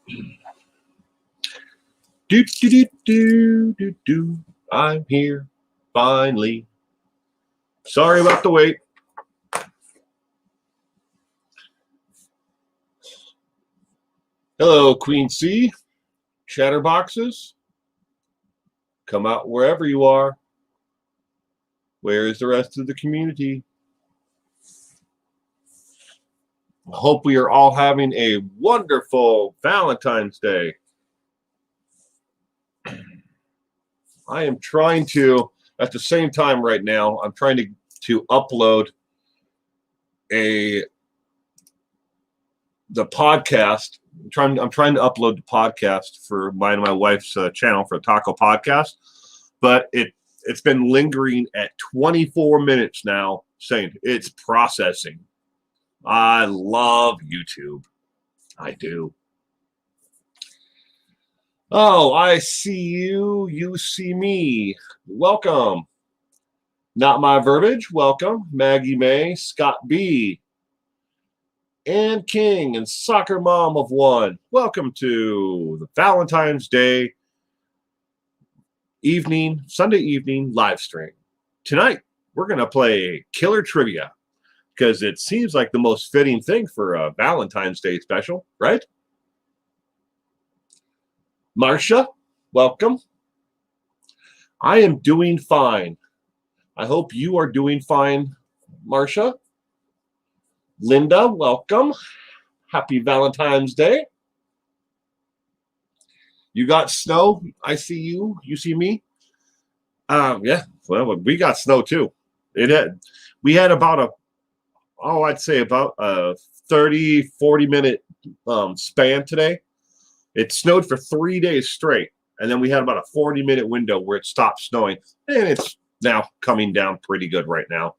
Do do do do do do. I'm here, finally. Sorry about the wait. Hello, Queen C. Chatterboxes. Come out wherever you are. Where is the rest of the community? Hope we are all having a wonderful Valentine's Day. I am trying to, at the same time right now, I'm trying to upload the podcast. I'm trying to upload the podcast for mine and my wife's channel for the Taco Podcast, but it's been lingering at 24 minutes now, saying it's processing. I love YouTube. I do. Oh, I see you. You see me. Welcome. Not My Verbiage. Welcome. Maggie May, Scott B, Ann King, and Soccer Mom of One. Welcome to the Valentine's Day Sunday evening live stream. Tonight, we're going to play Killer Trivia because it seems like the most fitting thing for a Valentine's Day special, right? Marcia, welcome. I am doing fine. I hope you are doing fine, Marcia. Linda, welcome. Happy Valentine's Day. You got snow? I see you. You see me? Yeah. Well, we got snow too. We had about I'd say about a 30, 40 minute span today. It snowed for 3 days straight, and then we had about a 40-minute window where it stopped snowing, and it's now coming down pretty good right now.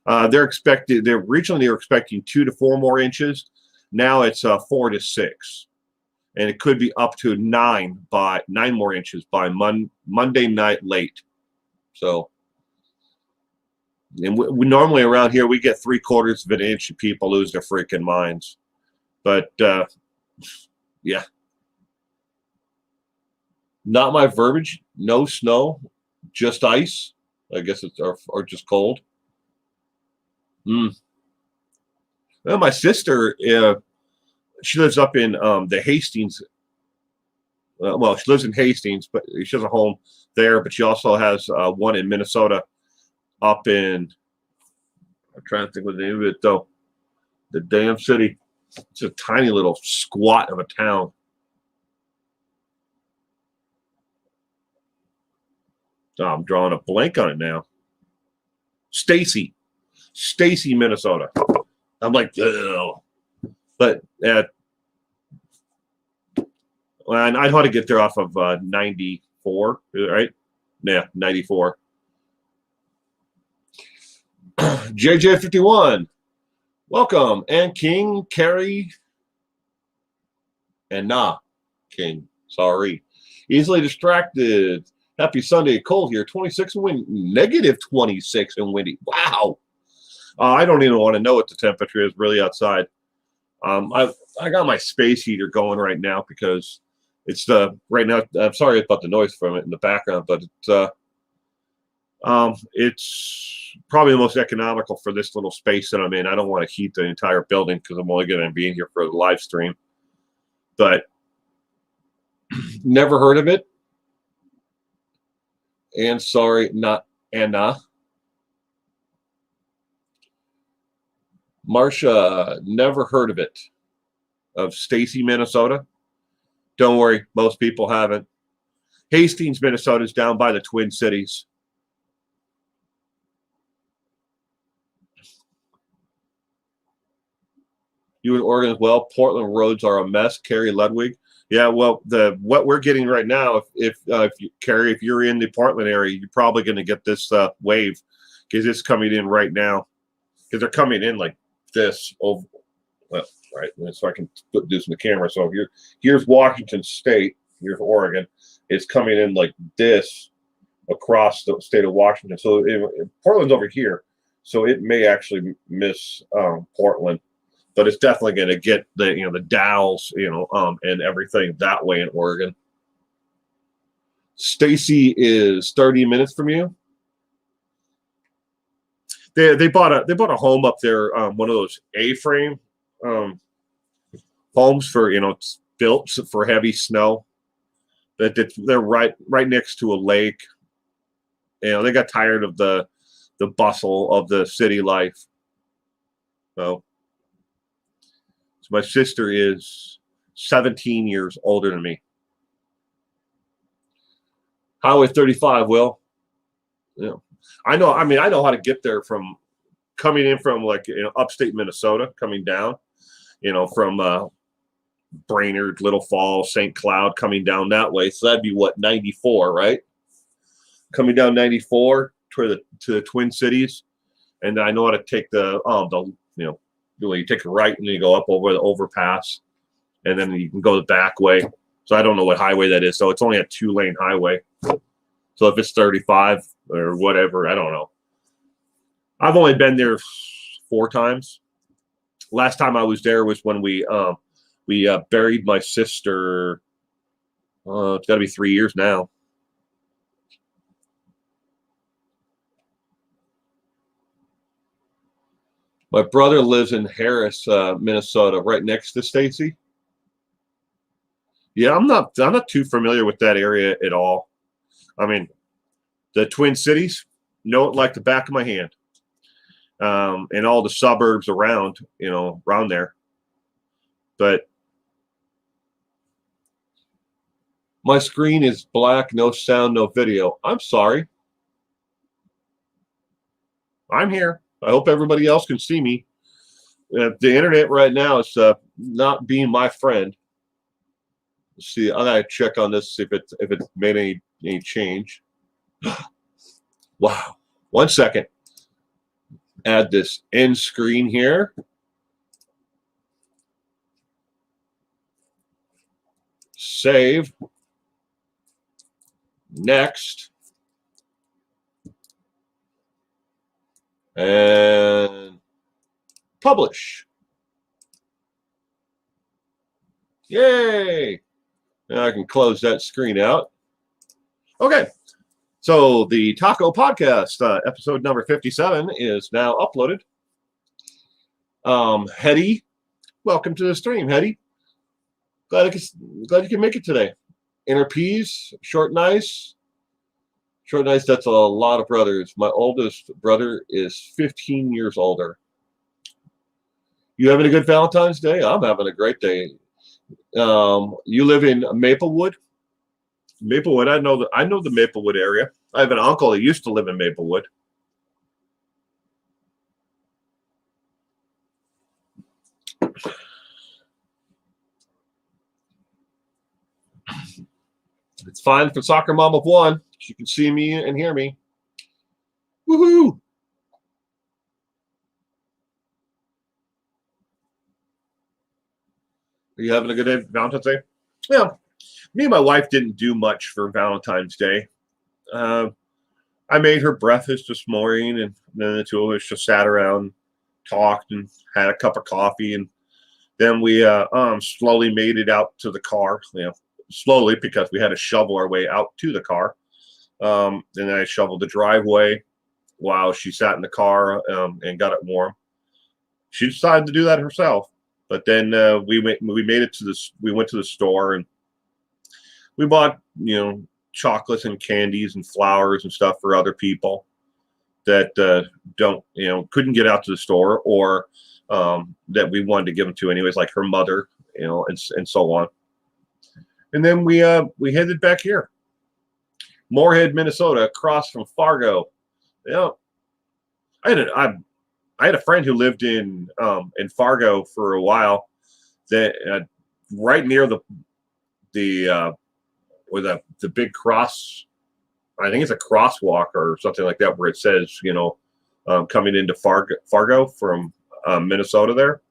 Originally they were expecting 2 to 4 more inches. Now it's 4 to 6, and it could be up to 9 more inches by Monday night late. So, and we normally around here we get 3/4 of an inch and people lose their freaking minds. But yeah. Not My Verbiage, no snow, just ice. I guess it's or just cold. Well, my sister, she lives up in the Hastings. Well, she lives in Hastings, but she has a home there. But she also has one in Minnesota, up in. I'm trying to think what the name of it though. The damn city. It's a tiny little squat of a town. Oh, I'm drawing a blank on it now. Stacy, Minnesota. I'm like, ugh. But and I know how to get there off of 94, right? Yeah, 94. JJ51, welcome. And King, Carrie, and King, sorry. Easily distracted. Happy Sunday, cold here. 26 and wind, negative 26 and windy. Wow. I don't even want to know what the temperature is really outside. I got my space heater going right now because it's right now. I'm sorry about the noise from it in the background, but it's probably the most economical for this little space that I'm in. I don't want to heat the entire building because I'm only going to be in here for the live stream. But never heard of it. And sorry, not Anna. Marcia, never heard of it. Of Stacy, Minnesota. Don't worry, most people haven't. Hastings, Minnesota is down by the Twin Cities. You in Oregon as well. Portland roads are a mess. Carrie Ludwig. Yeah, well, what we're getting right now, if you're in the Portland area, you're probably going to get this wave because it's coming in right now. Because they're coming in like this over, well, right. So I can put this in the camera. So here's Washington State, here's Oregon. It's coming in like this across the state of Washington. So Portland's over here, so it may actually miss Portland. but it's definitely going to get the Dalles, and everything that way in Oregon. Stacy is 30 minutes from you. They bought a home up there, one of those A-frame homes for it's built for heavy snow. They're right next to a lake. They got tired of the bustle of the city life. So my sister is 17 years older than me. Highway 35, Will. Yeah. I know how to get there from coming in from upstate Minnesota, coming down, from Brainerd, Little Falls, St. Cloud, coming down that way. So that'd be 94, right? Coming down 94 to the Twin Cities, and I know how to take you take a right and you go up over the overpass, and then you can go the back way. So I don't know what highway that is. So it's only a 2-lane highway. So if it's 35 or whatever, I don't know. I've only been there 4 times. Last time I was there was when we buried my sister. It's got to be 3 years now. My brother lives in Harris, Minnesota, right next to Stacy. Yeah, I'm not too familiar with that area at all. I mean, the Twin Cities, know it like the back of my hand. And all the suburbs around there. But my screen is black, no sound, no video. I'm sorry. I'm here. I hope everybody else can see me. The internet right now is not being my friend. Let's see, I gotta check on this, see if it made any change. Wow. 1 second. Add this end screen here. Save. Next. And publish. Yay! Now I can close that screen out. Okay. So the Taco Podcast, episode number 57, is now uploaded. Hetty, welcome to the stream, Hetty. Glad you can make it today. Inner Peas, Short Nice. Short Nice, that's a lot of brothers. My oldest brother is 15 years older. You having a good Valentine's Day? I'm having a great day. You live in Maplewood? Maplewood, I know the Maplewood area. I have an uncle that used to live in Maplewood. It's fine for Soccer Mom of One. She can see me and hear me. Woohoo! Are you having a good day, Valentine's Day? Yeah. Me and my wife didn't do much for Valentine's Day. I made her breakfast this morning, and then the two of us just sat around, talked, and had a cup of coffee, and then we slowly made it out to the car. Slowly because we had to shovel our way out to the car. And then I shoveled the driveway while she sat in the car and got it warm. She decided to do that herself, but then we made it to this. We went to the store and we bought chocolates and candies and flowers and stuff for other people that couldn't get out to the store, or that we wanted to give them to anyways, like her mother, and so on. And then we headed back here, Moorhead, Minnesota, across from Fargo. I had a friend who lived in Fargo for a while. That right near the big cross, I think it's a crosswalk or something like that, where it says coming into Fargo from Minnesota. There,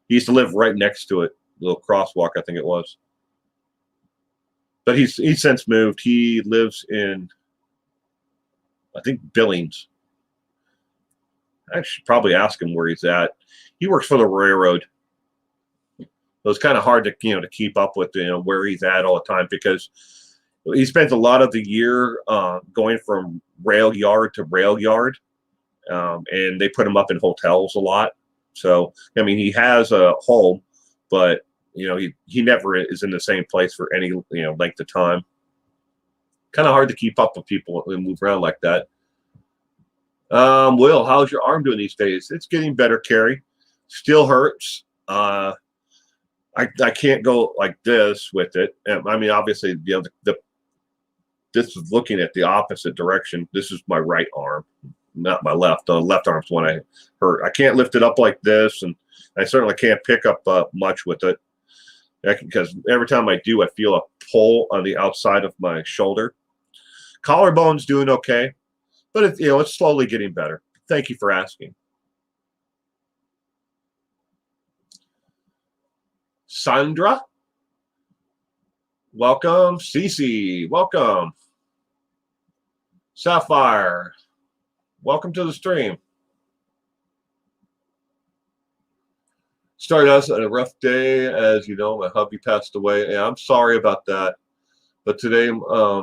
he used to live right next to it, little crosswalk, I think it was. But he's since moved. He lives in, I think, Billings. I should probably ask him where he's at. He works for the railroad. So it's kind of hard to to keep up with where he's at all the time, because he spends a lot of the year going from rail yard to rail yard, and they put him up in hotels a lot. So I mean, he has a home, but he never is in the same place for any length of time. Kind of hard to keep up with people and move around like that. Will, how's your arm doing these days? It's getting better, Carrie. Still hurts. I can't go like this with it. I mean, obviously, this is looking at the opposite direction. This is my right arm, not my left. The left arm's when I hurt. I can't lift it up like this, and I certainly can't pick up much with it, because every time I do, I feel a pull on the outside of my shoulder. Collarbone's doing okay, but it's slowly getting better. Thank you for asking. Sandra, welcome. Cece, welcome. Sapphire, welcome to the stream. Started us on a rough day, as you know. My hubby passed away, and I'm sorry about that. But today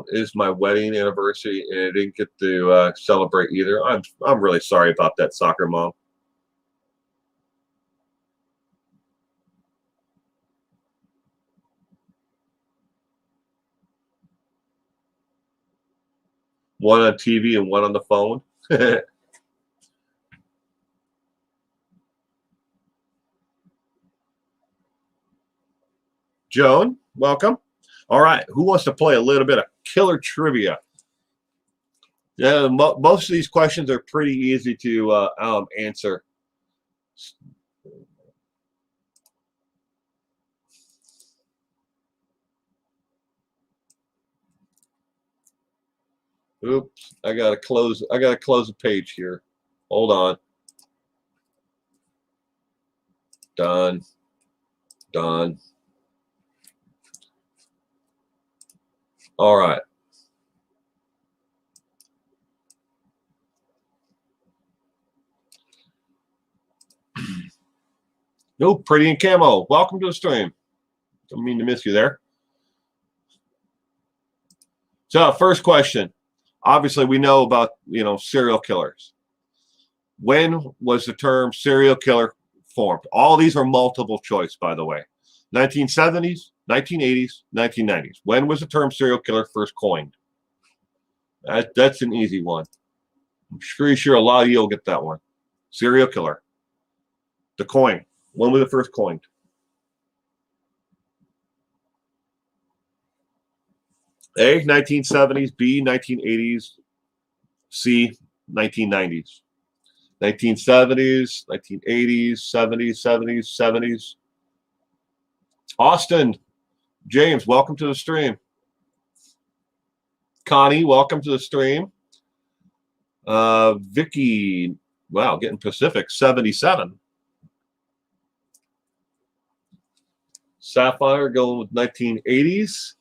is my wedding anniversary, and I didn't get to celebrate either. I'm really sorry about that, soccer mom. One on TV and one on the phone. Joan, welcome. All right, who wants to play a little bit of killer trivia? Yeah, most of these questions are pretty easy to answer. Oops, I gotta close the page here. Hold on. Done. All right. No, Pretty and Camo, welcome to the stream. Don't mean to miss you there. So, first question. Obviously, we know about serial killers. When was the term serial killer formed? All these are multiple choice, by the way. 1970s, 1980s, 1990s. When was the term serial killer first coined? That's an easy one. I'm pretty sure a lot of you will get that one. Serial killer. The coin. When was it first coined? A, 1970s, B, 1980s, C, 1990s. 1970s, 1980s, 70s, 70s, 70s. Austin, James, welcome to the stream. Connie, welcome to the stream. Vicky, wow, getting Pacific, 77. Sapphire going with 1980s.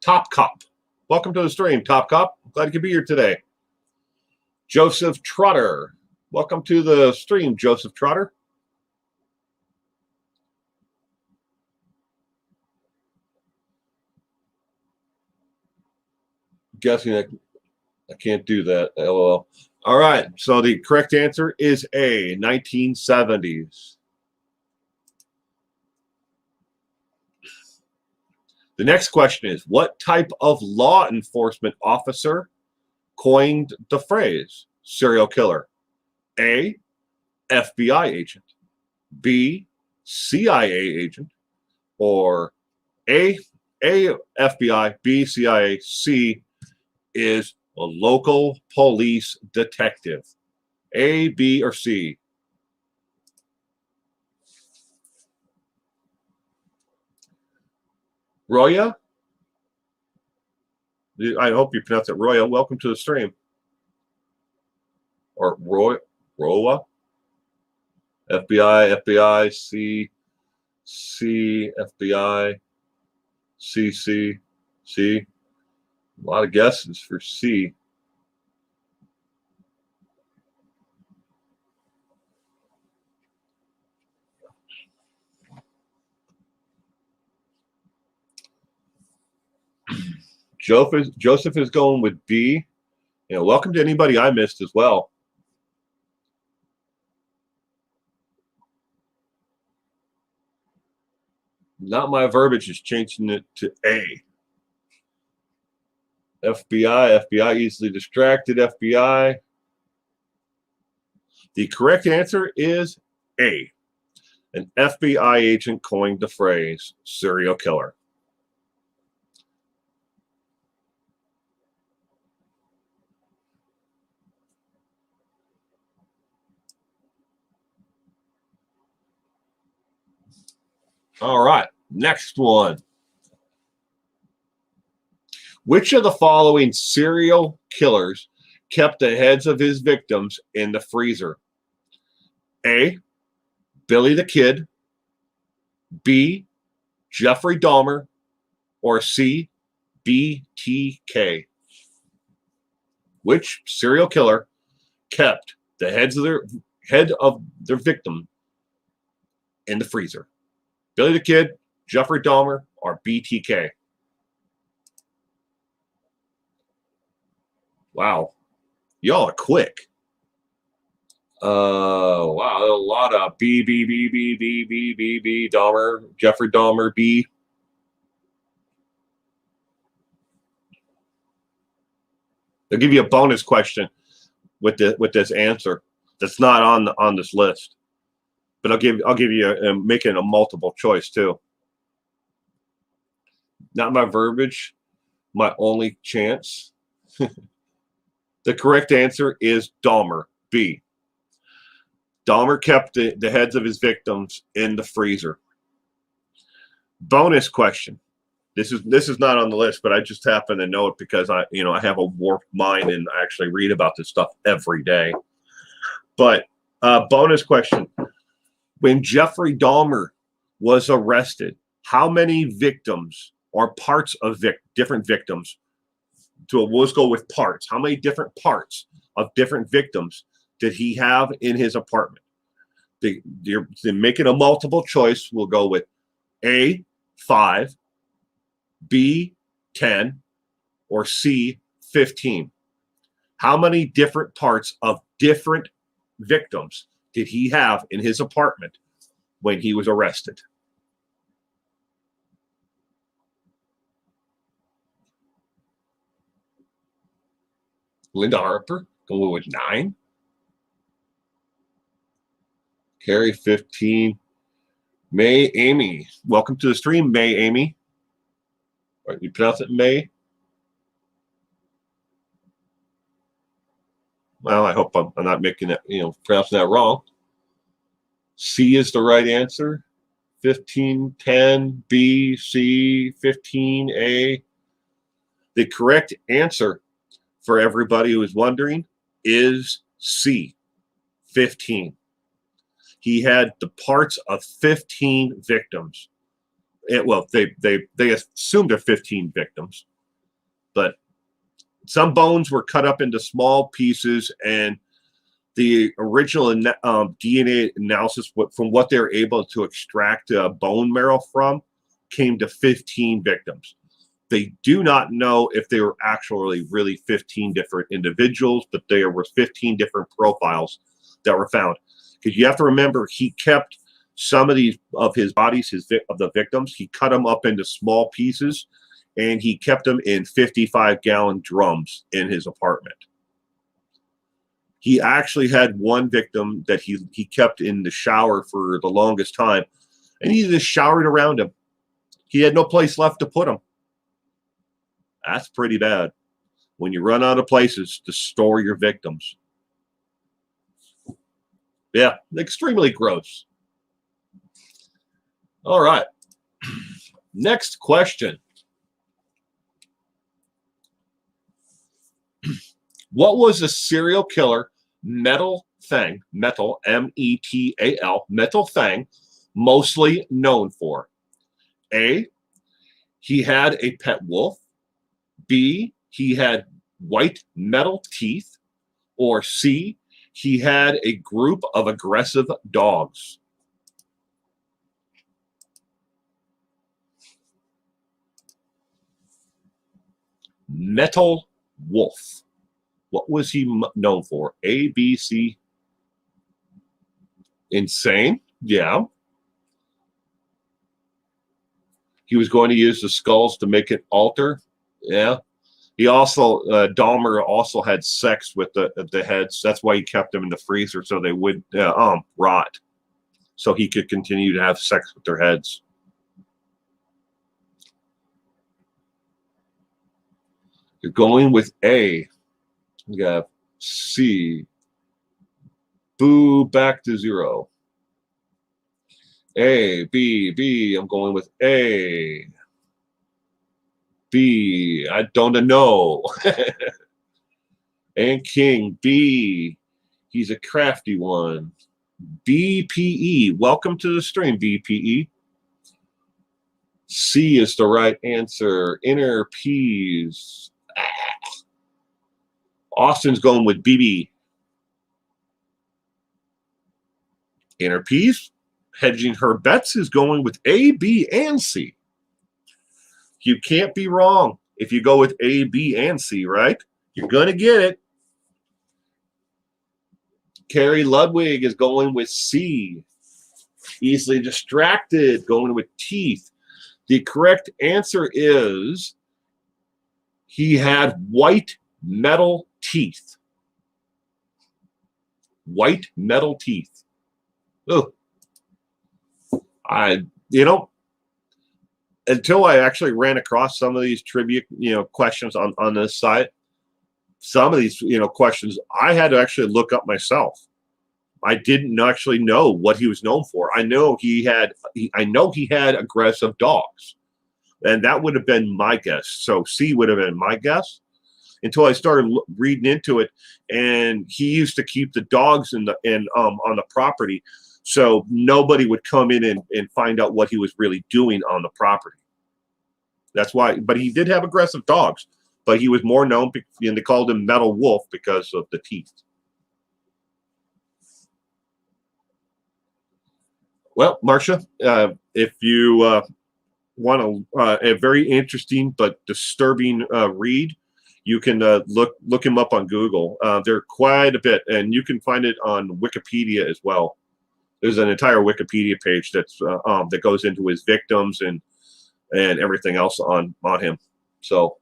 Top Cop. Welcome to the stream, Top Cop. Glad you could be here today. Joseph Trotter. Welcome to the stream, Joseph Trotter. Guessing I can't do that. LOL. All right. So the correct answer is A, 1970s. The next question is, what type of law enforcement officer coined the phrase serial killer? A, FBI agent, B, CIA agent, or A, FBI, B, CIA, C is a local police detective. A, B, or C? Roya? I hope you pronounce it Roya. Welcome to the stream. Or Roa? FBI, C. C, FBI, C, C, C. A lot of guesses for C. Joseph is going with B. Welcome to anybody I missed as well. Not my verbiage is changing it to A. FBI easily distracted, FBI. The correct answer is A. An FBI agent coined the phrase serial killer. All right, next one. Which of the following serial killers kept the heads of his victims in the freezer? A, Billy the Kid, B, Jeffrey Dahmer, or C, BTK? Which serial killer kept the head of their victim in the freezer? Billy the Kid, Jeffrey Dahmer, or BTK? Wow. Y'all are quick. Wow, a lot of B, Dahmer, Jeffrey Dahmer, B. They'll give you a bonus question with this answer that's not on this list. But I'll give you making a multiple choice too. Not my verbiage, my only chance. The correct answer is Dahmer, B. Dahmer kept the heads of his victims in the freezer. Bonus question. This is not on the list, but I just happen to know it because I have a warped mind and I actually read about this stuff every day. But bonus question. When Jeffrey Dahmer was arrested, how many victims or parts of different victims? Let's go with parts. How many different parts of different victims did he have in his apartment? They're making a multiple choice. We'll go with A, 5, B, 10, or C, 15. How many different parts of different victims did he have in his apartment when he was arrested? Linda Harper going with 9. Carrie 15. May Amy. Welcome to the stream, May Amy. All right, you pronounce it May? Well, I hope I'm not making it, pronouncing that wrong. C is the right answer. 15, 10, B, C, 15, A. The correct answer for everybody who is wondering is C, 15. He had the parts of 15 victims. They assumed they're 15 victims, but some bones were cut up into small pieces, and the original DNA analysis from what they were able to extract bone marrow from came to 15 victims. They do not know if they were actually really 15 different individuals, but there were 15 different profiles that were found. Because you have to remember, he kept some of his bodies, of the victims, he cut them up into small pieces, and he kept them in 55-gallon drums in his apartment. He actually had one victim that he kept in the shower for the longest time, and he just showered around him. He had no place left to put him. That's pretty bad when you run out of places to store your victims. Yeah, extremely gross. All right. Next question. What was the serial killer Metal Fang, Metal, M-E-T-A-L, Metal Fang, mostly known for? A, he had a pet wolf. B, he had white metal teeth. Or C, he had a group of aggressive dogs. Metal wolf. What was he known for? A, B, C. Insane? Yeah. He was going to use the skulls to make an altar? Yeah. He also, Dahmer also had sex with the heads. That's why he kept them in the freezer so they would rot. So he could continue to have sex with their heads. You're going with A. You got C. Boo, back to 0. A, B, B. I'm going with A. B. I don't know. And King, B. He's a crafty one. BPE. Welcome to the stream, BPE. C is the right answer. Inner P's. Austin's going with BB. Inner P's. Hedging her bets is going with A, B, and C. You can't be wrong if you go with A, B, and C, right? You're going to get it. Carrie Ludwig is going with C. Easily distracted, going with teeth. The correct answer is he had white metal teeth. White metal teeth. Oh, until I actually ran across some of these trivia, questions on this site, some of these, questions I had to actually look up myself. I didn't actually know what he was known for. I know he had aggressive dogs, and that would have been my guess. So C would have been my guess until I started reading into it. And he used to keep the dogs on the property, so nobody would come in and find out what he was really doing on the property. That's why. But he did have aggressive dogs, but he was more known, and they called him Metal Wolf because of the teeth. Well, Marcia, if you want a very interesting but disturbing read, you can look him up on Google. There are quite a bit, and you can find it on Wikipedia as well. There's an entire Wikipedia page that goes into his victims and everything else on him. So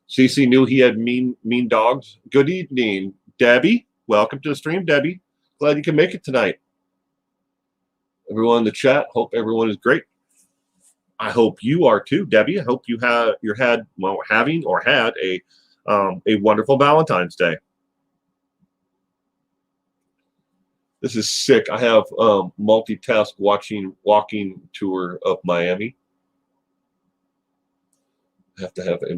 CC knew he had mean dogs. Good evening, Debbie. Welcome to the stream, Debbie. Glad you can make it tonight. Everyone in the chat, hope everyone is great. I hope you are too, Debbie. I hope had a wonderful Valentine's Day. This is sick. I have multitask walking tour of Miami. I have to have a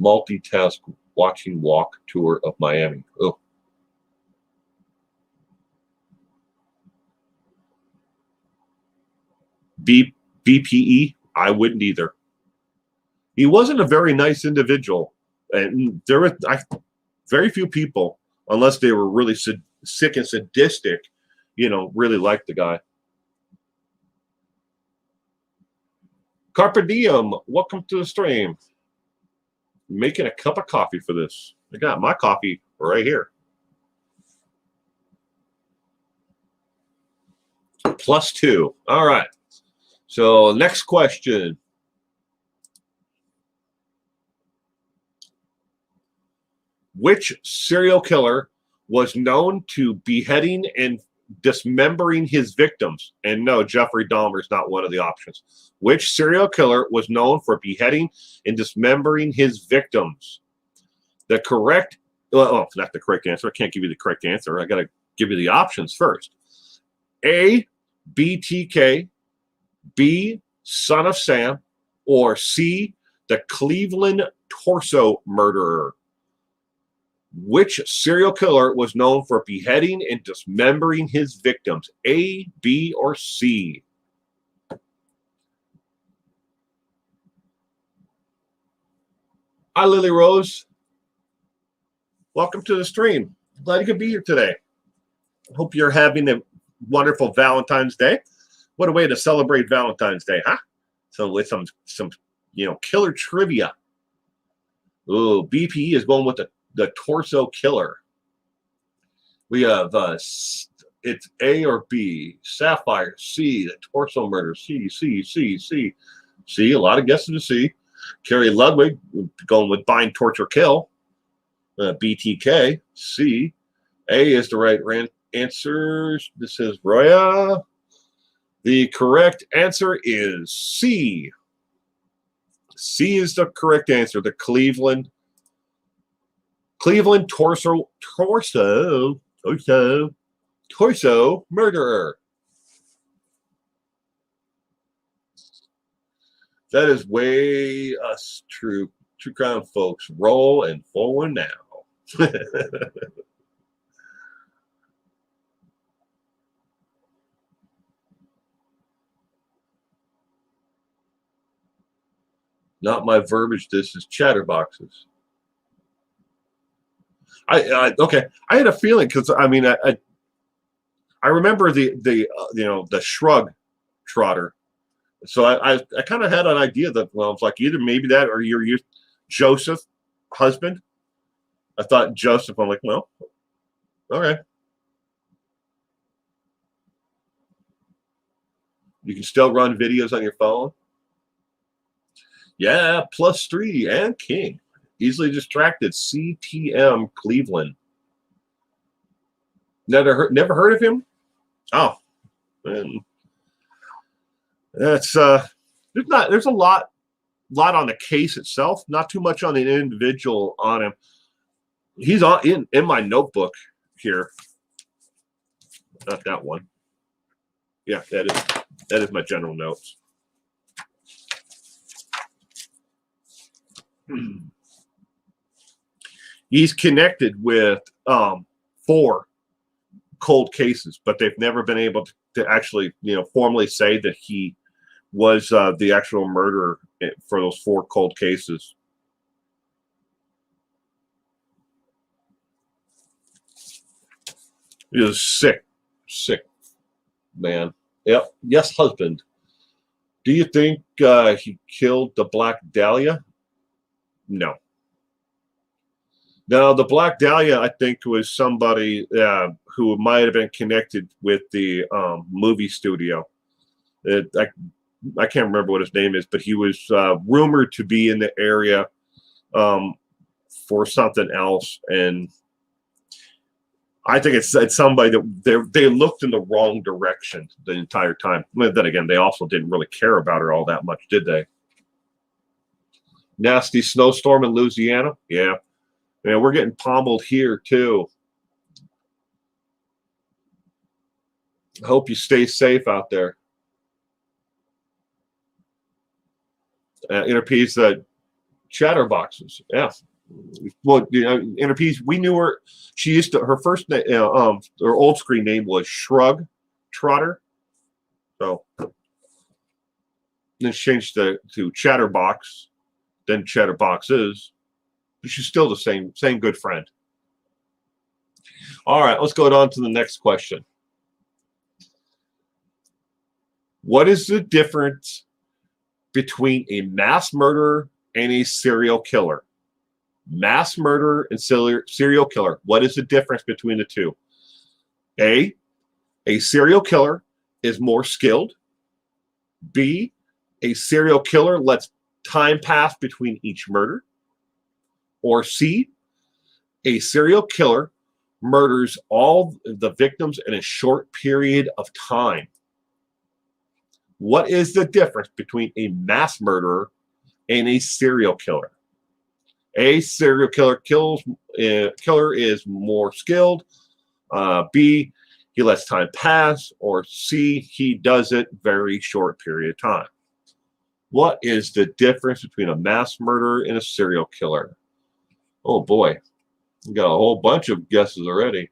multitask walk tour of Miami. Oh. BPE, I wouldn't either. He wasn't a very nice individual, and there were very few people, unless they were really sick and sadistic, really liked the guy. Carpe diem, welcome to the stream. Making a cup of coffee for this. I got my coffee right here. +2. All right. So next question. Which serial killer was known to beheading and dismembering his victims? And no, Jeffrey Dahmer is not one of the options. Which serial killer was known for beheading and dismembering his victims? The correct, not the correct answer. I can't give you the correct answer. I got to give you the options first. A, BTK. B, Son of Sam, or C, the Cleveland torso murderer. Which serial killer was known for beheading and dismembering his victims? A, B, or C? Hi, Lily Rose. Welcome to the stream. Glad you could be here today. Hope you're having a wonderful Valentine's Day. What a way to celebrate Valentine's Day, huh? So with some killer trivia. Oh, BP is going with the torso killer. We have it's A or B. Sapphire, C. The torso murder, C. C. A lot of guesses to C. Carrie Ludwig going with bind, torture, kill. BTK, C. A is the right answer. This is Roya. The correct answer is C. C is the correct answer. The Cleveland torso murderer. That is way us true crime folks. Roll and forward now. Not my verbiage. This is chatterboxes. Okay. I had a feeling because I remember the shrug trotter. So I kind of had an idea that, well, it's like either maybe that or your Joseph husband. I thought Joseph. I'm like, well, okay. You can still run videos on your phone. Yeah, +3 and King. Easily distracted. CTM Cleveland. Never heard of him? Oh, man. That's there's a lot on the case itself, not too much on the individual on him. He's in my notebook here. Not that one. Yeah, that is my general notes. He's connected with 4 cold cases, but they've never been able to actually, formally say that he was the actual murderer for those 4 cold cases. He was sick man. Yep. Yes, husband. Do you think he killed the Black Dahlia? No. No, the Black Dahlia, I think, was somebody who might have been connected with the movie studio. I can't remember what his name is, but he was rumored to be in the area for something else, and I think it's somebody that they looked in the wrong direction the entire time. But then again, they also didn't really care about her all that much, did they? Nasty snowstorm in Louisiana. Yeah. Man, we're getting pummeled here too. I hope you stay safe out there. Interpedes chatterboxes. Yeah. Well, Interpedes, we knew her. She used to, her first name, her old screen name was Shrug Trotter. So then she changed to Chatterbox, then Chatterboxes. But she's still the same good friend. All right, let's go on to the next question. What is the difference between a mass murderer and a serial killer? Mass murderer and serial killer. What is the difference between the two? A serial killer is more skilled. B, a serial killer lets time pass between each murder. Or C, a serial killer murders all the victims in a short period of time. What is the difference between a mass murderer and a serial killer? A serial killer killer is more skilled. B, he lets time pass. Or C, he does it very short period of time. What is the difference between a mass murderer and a serial killer? Oh boy. We got a whole bunch of guesses already.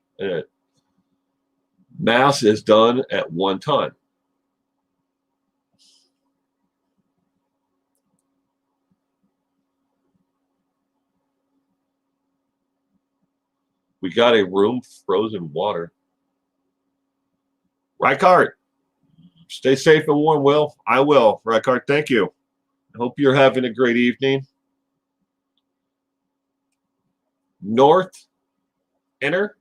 Mass is done at one time. We got a room frozen water. Reichart, stay safe and warm, Will. I will. Reichart, thank you. I hope you're having a great evening. North Enter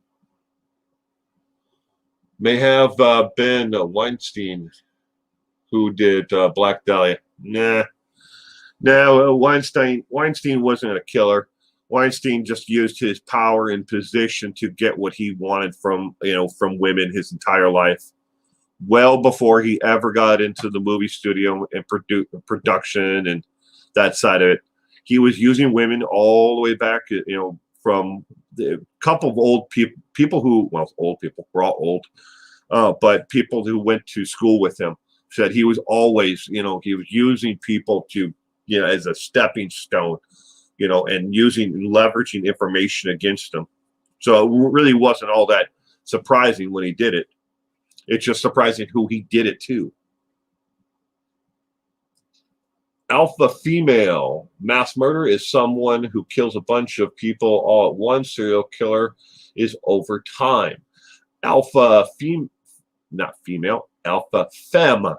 may have been Weinstein who did Black Dahlia. Nah. No, Weinstein wasn't a killer. Weinstein just used his power and position to get what he wanted from women his entire life. Well before he ever got into the movie studio and production and that side of it. He was using women all the way back, from the couple of old people who, well, old people, we're all old, but people who went to school with him said he was always, he was using people to, as a stepping stone, and leveraging information against them. So it really wasn't all that surprising when he did it. It's just surprising who he did it to. Alpha female. Mass murder is someone who kills a bunch of people all at once. Serial killer is over time. Alpha not female. Alpha femme.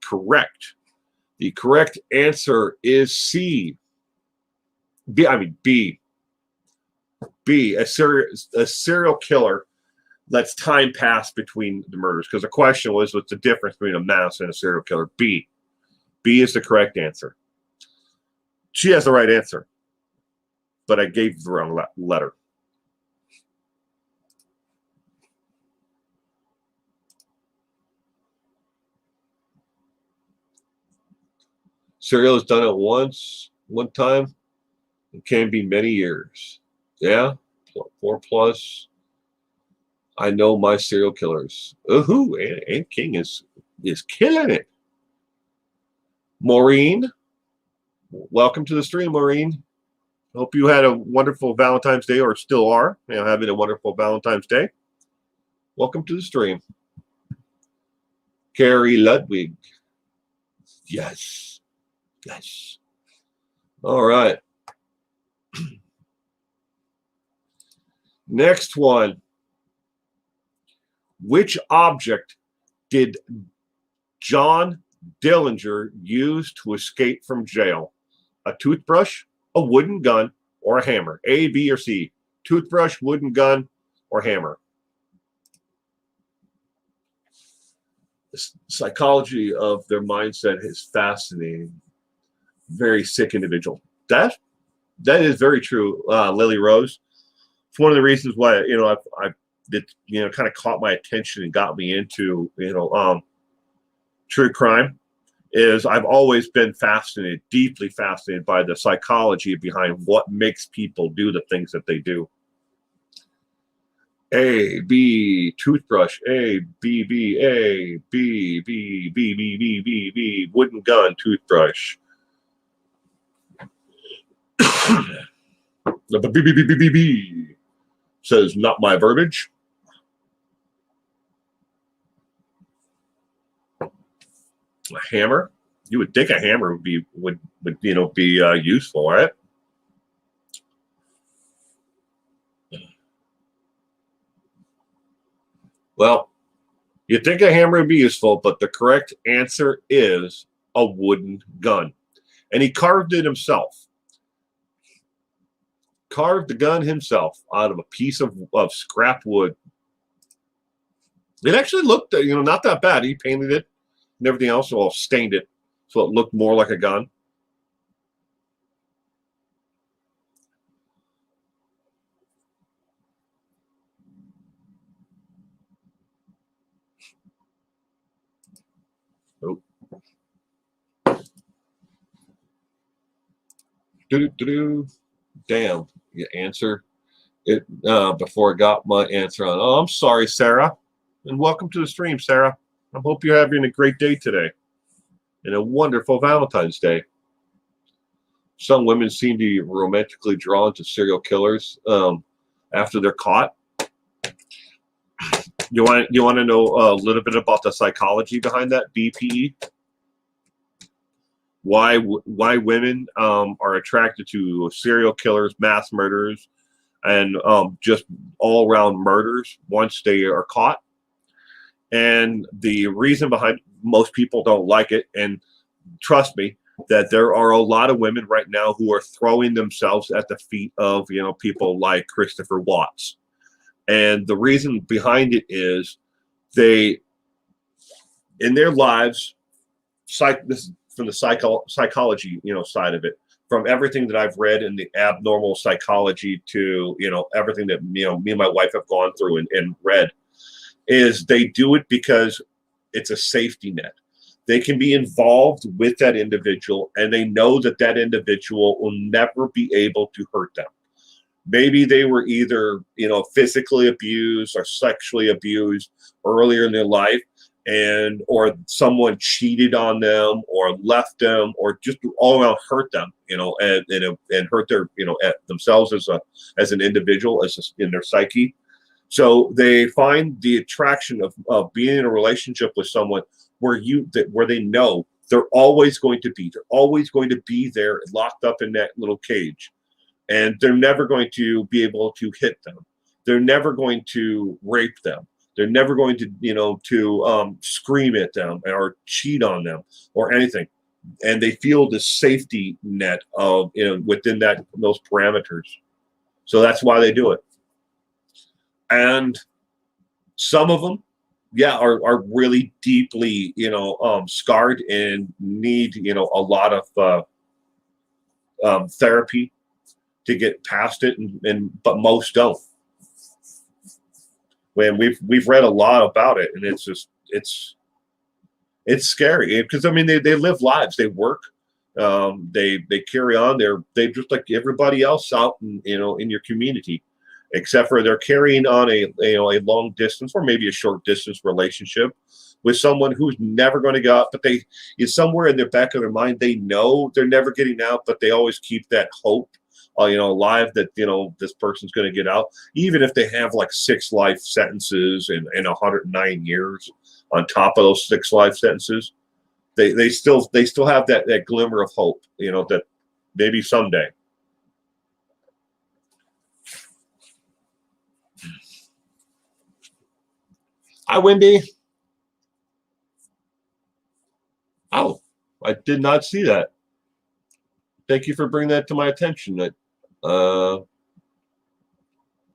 Correct. The correct answer is C. B. A serial killer lets time pass between the murders, because the question was, what's the difference between a mass and a serial killer? B is the correct answer. She has the right answer, but I gave the wrong letter. Serial is done at one time. It can be many years. Yeah, 4+. I know my serial killers. Ooh, and King is killing it. Maureen, welcome to the stream, Maureen. Hope you had a wonderful Valentine's Day, or still are, having a wonderful Valentine's Day. Welcome to the stream. Carrie Ludwig. Yes. All right. Next one. Which object did John Dillinger use to escape from jail? A toothbrush, a wooden gun, or a hammer? A, B, or C? Toothbrush, wooden gun, or hammer? The psychology of their mindset is fascinating. Very sick individual. That is very true, Lily Rose. It's one of the reasons why it kind of caught my attention and got me into true crime. Is I've always been deeply fascinated by the psychology behind what makes people do the things that they do. A, B, toothbrush. A, B, B, A, B, B, B, B, B, B, B, wooden gun, toothbrush. The B says not my verbiage. A hammer. You would think a hammer would be useful, right? Well, you'd think a hammer would be useful, but the correct answer is a wooden gun. And he carved it himself. Carved the gun himself out of a piece of scrap wood. It actually looked, not that bad. He painted it and everything else, well, stained it so it looked more like a gun. Oh. Damn, you answer it before I got my answer on. Oh, I'm sorry, Sarah. And welcome to the stream, Sarah. I hope you're having a great day today and a wonderful Valentine's Day. some women seem to be romantically drawn to serial killers after they're caught. You want to know a little bit about the psychology behind that, BPE? Why women are attracted to serial killers, mass murderers, and just all around murders once they are caught. And the reason behind, most people don't like it, and trust me, that there are a lot of women right now who are throwing themselves at the feet of people like Christopher Watts. And the reason behind it is they, in their lives, this is from the psychology side of it, from everything that I've read in the abnormal psychology to everything that me and my wife have gone through and read, is they do it because it's a safety net. They can be involved with that individual, and they know that that individual will never be able to hurt them. Maybe they were either physically abused or sexually abused earlier in their life, or someone cheated on them or left them or just all around hurt them, and hurt their themselves as an individual, in their psyche. So they find the attraction of being in a relationship with someone where they know they're always going to be there, locked up in that little cage, and they're never going to be able to hit them. They're never going to rape them. They're never going to scream at them or cheat on them or anything. And they feel the safety net of within those parameters. So that's why they do it. And some of them, are really deeply, scarred and need, a lot of therapy to get past it, but most don't. When we've read a lot about it, and it's scary because they live lives, they work, they carry on, they just like everybody else out in your community, except for they're carrying on a long distance or maybe a short distance relationship with someone who's never going to go out, but it's somewhere in the back of their mind, they know they're never getting out, but they always keep that hope alive that this person's going to get out, even if they have like 6 life sentences and 109 years on top of those 6 life sentences. They still have that glimmer of hope, that maybe someday. Hi, Wendy. Oh, I did not see that. Thank you for bringing that to my attention. There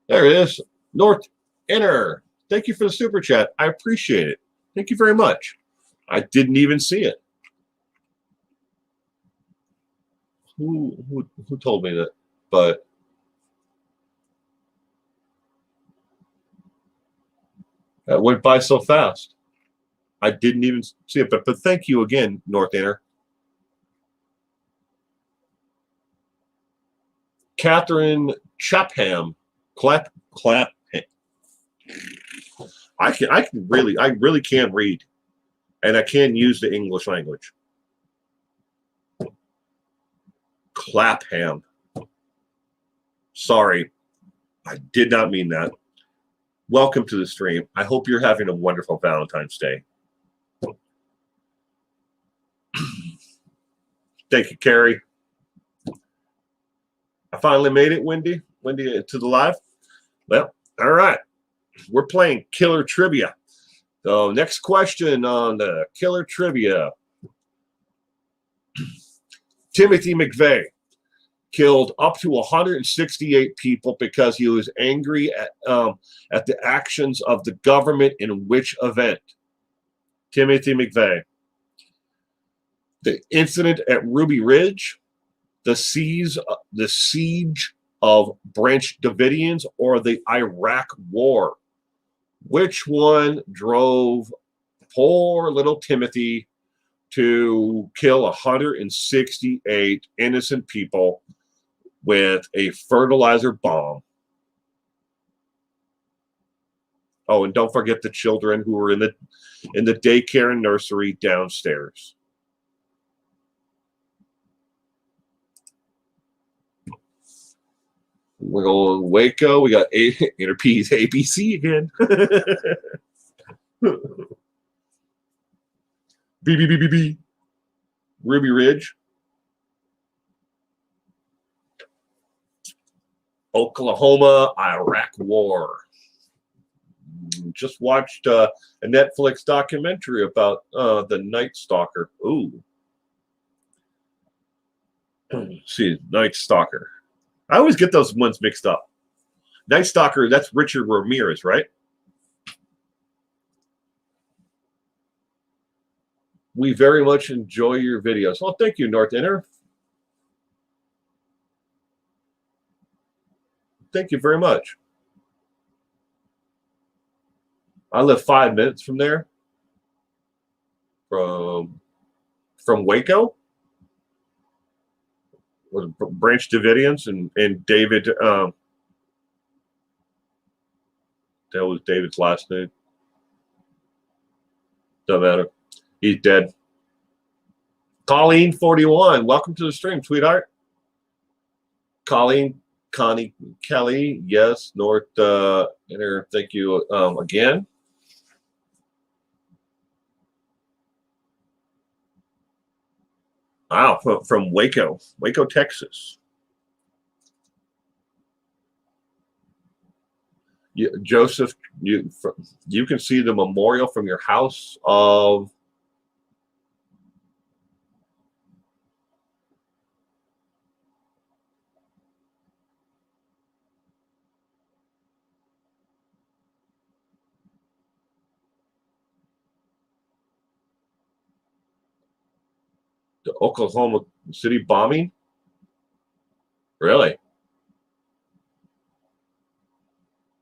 it is. North Inner. Thank you for the super chat. I appreciate it. Thank you very much. I didn't even see it. Who told me that? But that went by so fast. I didn't even see it. But thank you again, North Inner. Catherine Chapham. Clapham. I really can read, and I can use the English language. Clapham. Sorry, I did not mean that. Welcome to the stream. I hope you're having a wonderful Valentine's Day. Thank you, Carrie. I finally made it, Wendy, to the live. Well, all right. We're playing Killer Trivia. So next question on the Killer Trivia. Timothy McVeigh killed up to 168 people because he was angry at the actions of the government in which event? Timothy McVeigh. The incident at Ruby Ridge, the siege of Branch Davidians, or the Iraq War? Which one drove poor little Timothy to kill 168 innocent people with a fertilizer bomb? Oh, and don't forget the children who were in the daycare and nursery downstairs. We're going Waco. We got Interp's ABC again. B. Ruby Ridge. Oklahoma, Iraq War. Just watched a Netflix documentary about the Night Stalker. Ooh. See, Night Stalker. I always get those ones mixed up. Night Stalker, that's Richard Ramirez, right? We very much enjoy your videos. Oh, thank you, North Inner. Thank you very much. I live 5 minutes from there. From Waco. With Branch Davidians and David. That was David's last name. Doesn't matter. He's dead. Colleen 41. Welcome to the stream, sweetheart. Colleen, Connie, Kelly. Yes. North Inner. Thank you again. Wow, from Waco, Texas. Joseph, you can see the memorial from your house of the Oklahoma City bombing. Really? I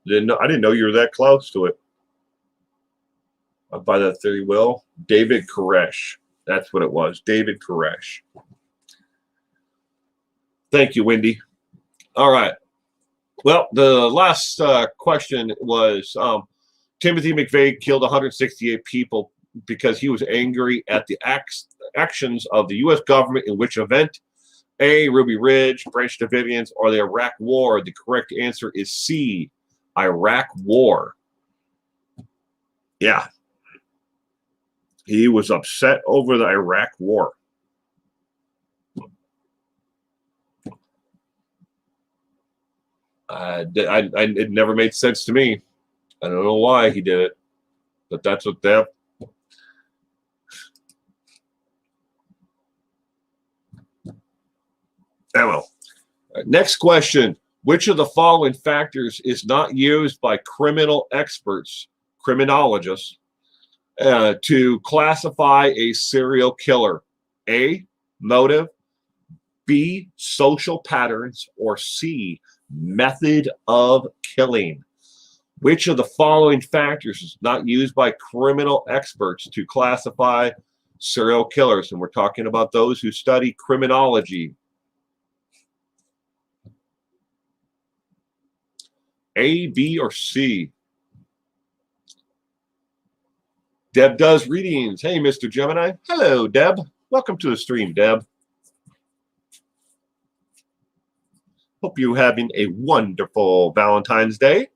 didn't know you were that close to it. I'll buy that theory. Will David Koresh? That's what it was. David Koresh. Thank you, Wendy. All right. Well, the last question was Timothy McVeigh killed 168 people because he was angry at the actions of the U.S. government in which event? A, Ruby Ridge, Branch Davidians, or the Iraq War? The correct answer is C, Iraq War. Yeah. He was upset over the Iraq War. It never made sense to me. I don't know why he did it, but that's what they. Well, next question. Which of the following factors is not used by criminal experts, criminologists, to classify a serial killer? A, motive, B, social patterns, or C, method of killing? Which of the following factors is not used by criminal experts to classify serial killers? And we're talking about those who study criminology. A, B, or C? Deb does readings. Hey, Mr. Gemini. Hello, Deb. Welcome to the stream, Deb. Hope you're having a wonderful Valentine's Day.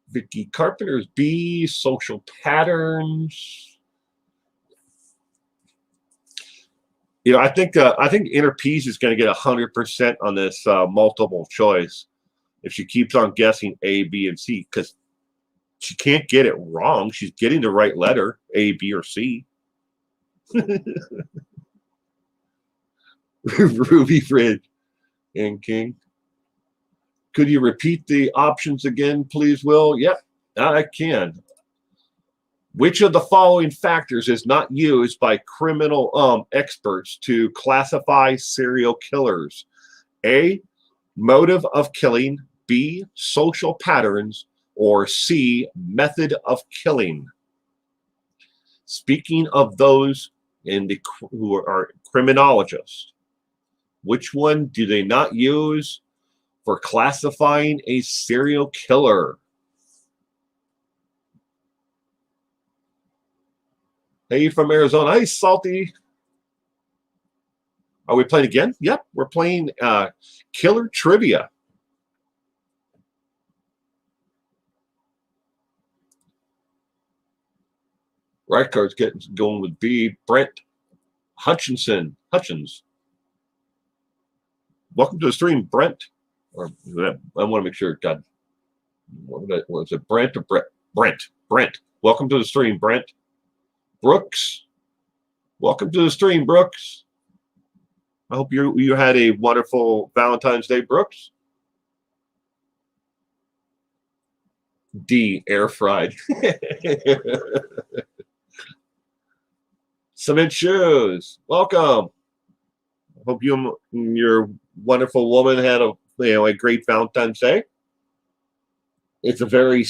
Vicky Carpenter's B, social patterns. You know, I think Inner Peace is going to get 100% on this multiple choice if she keeps on guessing A, B, and C, because she can't get it wrong. She's getting the right letter, A, B, or C. Ruby Ridge and King. Could you repeat the options again, please, Will? Yep, I can. Which of the following factors is not used by criminal experts to classify serial killers? A, motive of killing, B, social patterns, or C, method of killing? Speaking of those who are criminologists, which one do they not use for classifying a serial killer? Hey, from Arizona. Hey, Salty. Are we playing again? Yep, we're playing Killer Trivia. Right card's going with B. Brent Hutchinson. Hutchins. Welcome to the stream, Brent. Or I want to make sure. God, what was it? Brent or Brent? Brent. Welcome to the stream, Brent. Brooks. Welcome to the stream, Brooks. I hope you had a wonderful Valentine's Day, Brooks. D. Air fried. Cement shoes. Welcome. Hope you and your wonderful woman had a great Valentine's Day. It's a very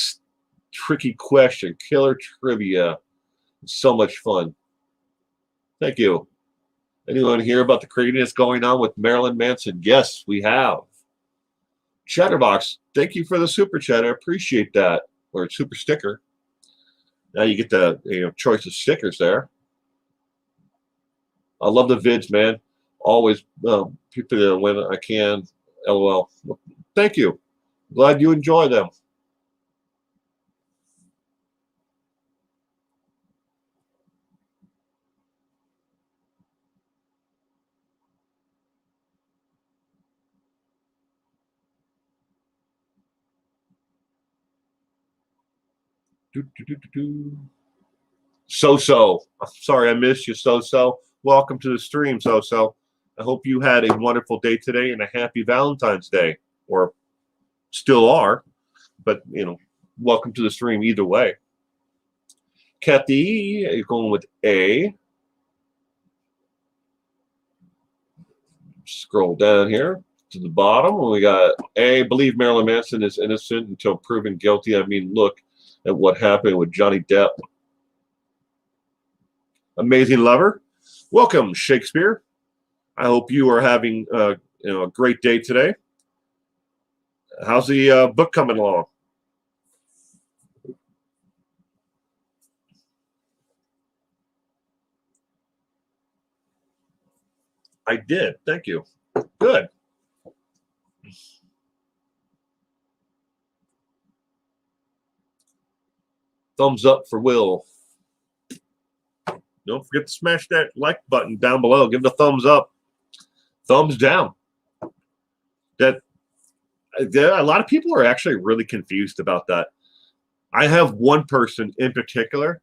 tricky question. Killer trivia. So much fun. Thank you. Anyone hear about the craziness going on with Marilyn Manson? Yes, we have. Chatterbox, thank you for the super chat. I appreciate that. Or super sticker. Now you get the choice of stickers there. I love the vids, man. Always people there when I can. LOL. Thank you. Glad you enjoy them. So. I'm sorry I missed you, So. Welcome to the stream, So. I hope you had a wonderful day today and a happy Valentine's Day, or still are, but welcome to the stream either way. Kathy, you're going with A. Scroll down here to the bottom. We got A. Believe Marilyn Manson is innocent until proven guilty. I mean, look at what happened with Johnny Depp. Amazing Lover. Welcome, Shakespeare. I hope you are having a great day today. How's the book coming along? I did. Thank you. Good. Thumbs up for Will. Don't forget to smash that like button down below. Give it a thumbs up. Thumbs down. A lot of people are actually really confused about that. I have one person in particular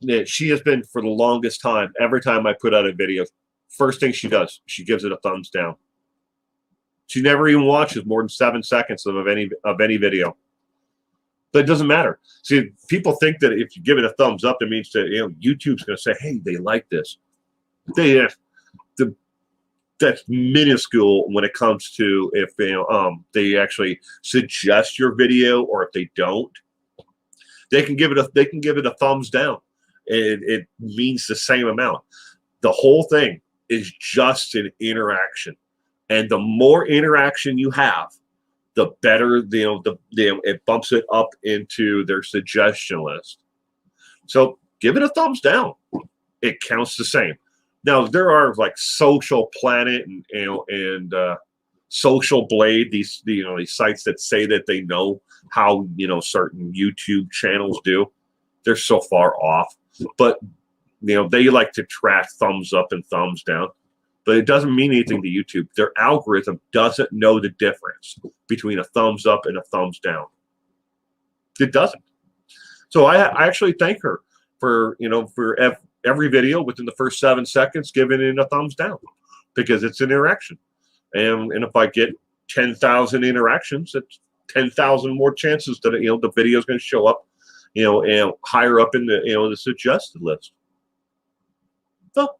that she has been for the longest time. Every time I put out a video, first thing she does, she gives it a thumbs down. She never even watches more than 7 seconds of any video. But it doesn't matter. See, people think that if you give it a thumbs up, it means that YouTube's going to say, "Hey, they like this." That's minuscule when it comes to if they actually suggest your video, or if they don't, they can give it a thumbs down. It means the same amount. The whole thing is just an interaction, and the more interaction you have, the better it bumps it up into their suggestion list. So give it a thumbs down. It counts the same. Now there are like Social Planet and Social Blade, these sites that say that they know how certain YouTube channels do. They're so far off, but they like to track thumbs up and thumbs down. But it doesn't mean anything to YouTube. Their algorithm doesn't know the difference between a thumbs up and a thumbs down. It doesn't. So I actually thank her for every video within the first 7 seconds giving it a thumbs down, because it's an interaction. And if I get 10,000 interactions, it's 10,000 more chances that the video is going to show up, and higher up in the suggested list. So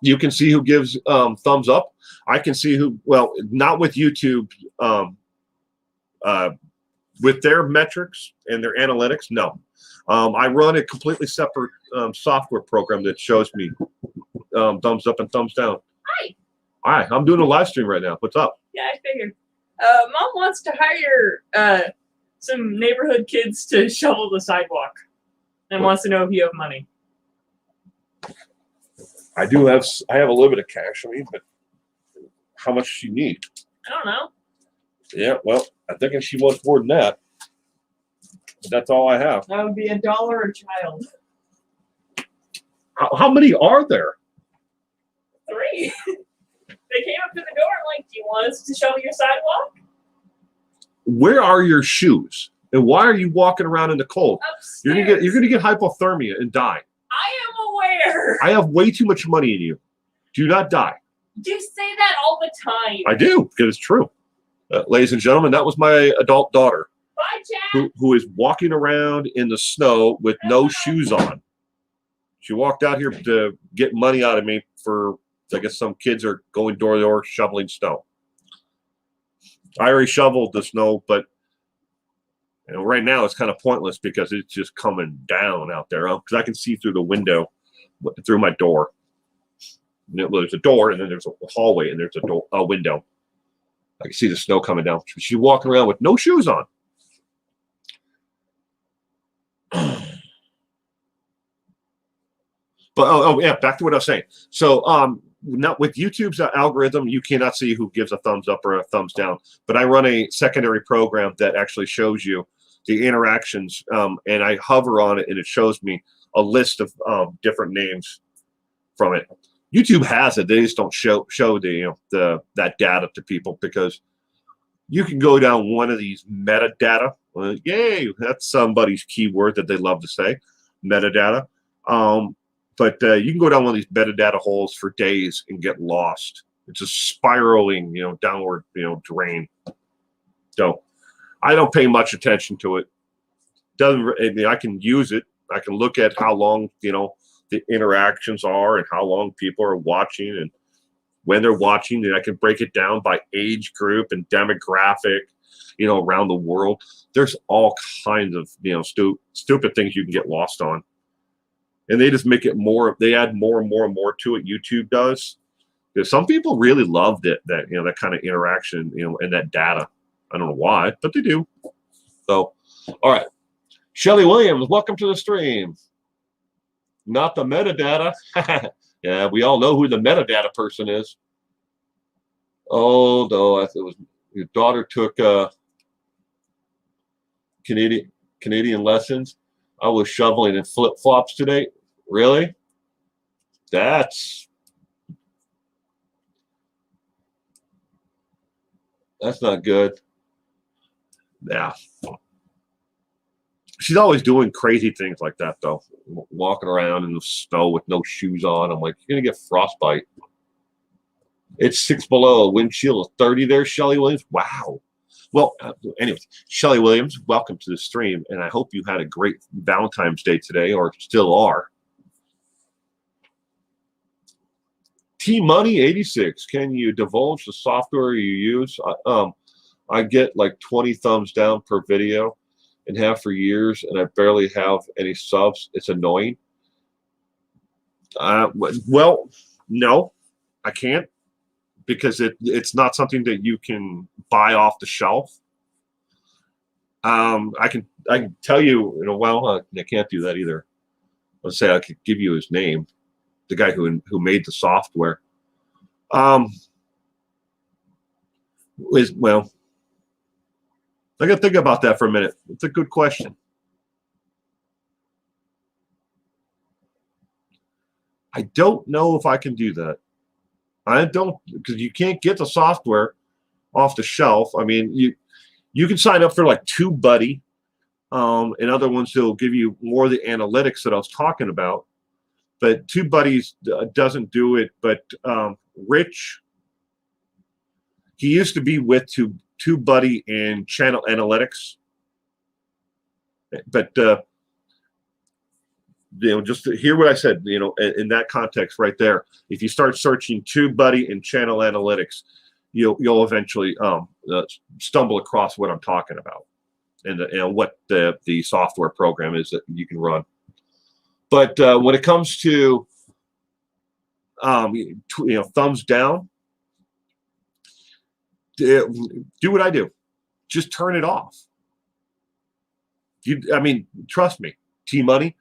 you can see who gives thumbs up. I can see who, well, not with YouTube, with their metrics and their analytics, no. I run a completely separate software program that shows me thumbs up and thumbs down. Hi. Hi, I'm doing a live stream right now. What's up? Yeah, I figured. Mom wants to hire some neighborhood kids to shovel the sidewalk, and wants to know if you have money. I have a little bit of cash on me, but how much does she need? I don't know. Yeah, well, I think she wants more than that. That's all I have. That would be $1 a child. How many are there? 3. They came up to the door and like, do you want us to shovel your sidewalk? Where are your shoes? And why are you walking around in the cold? Upstairs. You're gonna get hypothermia and die. I am aware. I have way too much money in you. Do not die. You say that all the time. I do, because it's true. Ladies and gentlemen, that was my adult daughter Bye, Chad. who is walking around in the snow with no shoes on. She walked out here to get money out of me for, I guess some kids are going door to door shoveling snow. I already shoveled the snow, but right now it's kind of pointless because it's just coming down out there. Because I can see through the window, through my door. There's a door, and then there's a hallway, and there's a window. I can see the snow coming down. She's walking around with no shoes on. But yeah, back to what I was saying. So not with YouTube's algorithm, you cannot see who gives a thumbs up or a thumbs down. But I run a secondary program that actually shows you the interactions, and I hover on it, and it shows me a list of different names from it. YouTube has it; they just don't show that data to people because you can go down one of these metadata. Well, yay, that's somebody's keyword that they love to say, metadata. But you can go down one of these metadata holes for days and get lost. It's a spiraling, downward, drain. So I don't pay much attention to it. I can use it. I can look at how long, the interactions are and how long people are watching and when they're watching. And I can break it down by age group and demographic, around the world. There's all kinds of, stupid things you can get lost on. And they just make it more, they add more and more and more to it. YouTube does. Because some people really loved it, that kind of interaction, and that data. I don't know why, but they do. So, all right. Shelly Williams, welcome to the stream. Not the metadata. Yeah, we all know who the metadata person is. Oh, no, it was your daughter took Canadian lessons. I was shoveling in flip-flops today. Really? That's not good. Yeah. She's always doing crazy things like that, though. Walking around in the snow with no shoes on. I'm like, you're going to get frostbite. It's 6 below. Wind chill is 30 there, Shelly Williams. Wow. Well, anyways, Shelly Williams, welcome to the stream, and I hope you had a great Valentine's Day today, or still are. T-Money 86, can you divulge the software you use? I get like 20 thumbs down per video and have for years, and I barely have any subs. It's annoying. Well, no, I can't. Because it's not something that you can buy off the shelf. I can tell you, I can't do that either. Let's say I could give you his name, the guy who made the software. I got to think about that for a minute. It's a good question. I don't know if I can do that. I don't, because you can't get the software off the shelf. I mean, you can sign up for like TubeBuddy, and other ones that will give you more of the analytics that I was talking about. But TubeBuddy doesn't do it. But Rich, he used to be with TubeBuddy and Channel Analytics. But just to hear what I said, in that context right there, if you start searching TubeBuddy and Channel Analytics, you'll eventually stumble across what I'm talking about and what the software program is that you can run. But when it comes to thumbs down, do what I do. Just turn it off. Trust me, T-Money.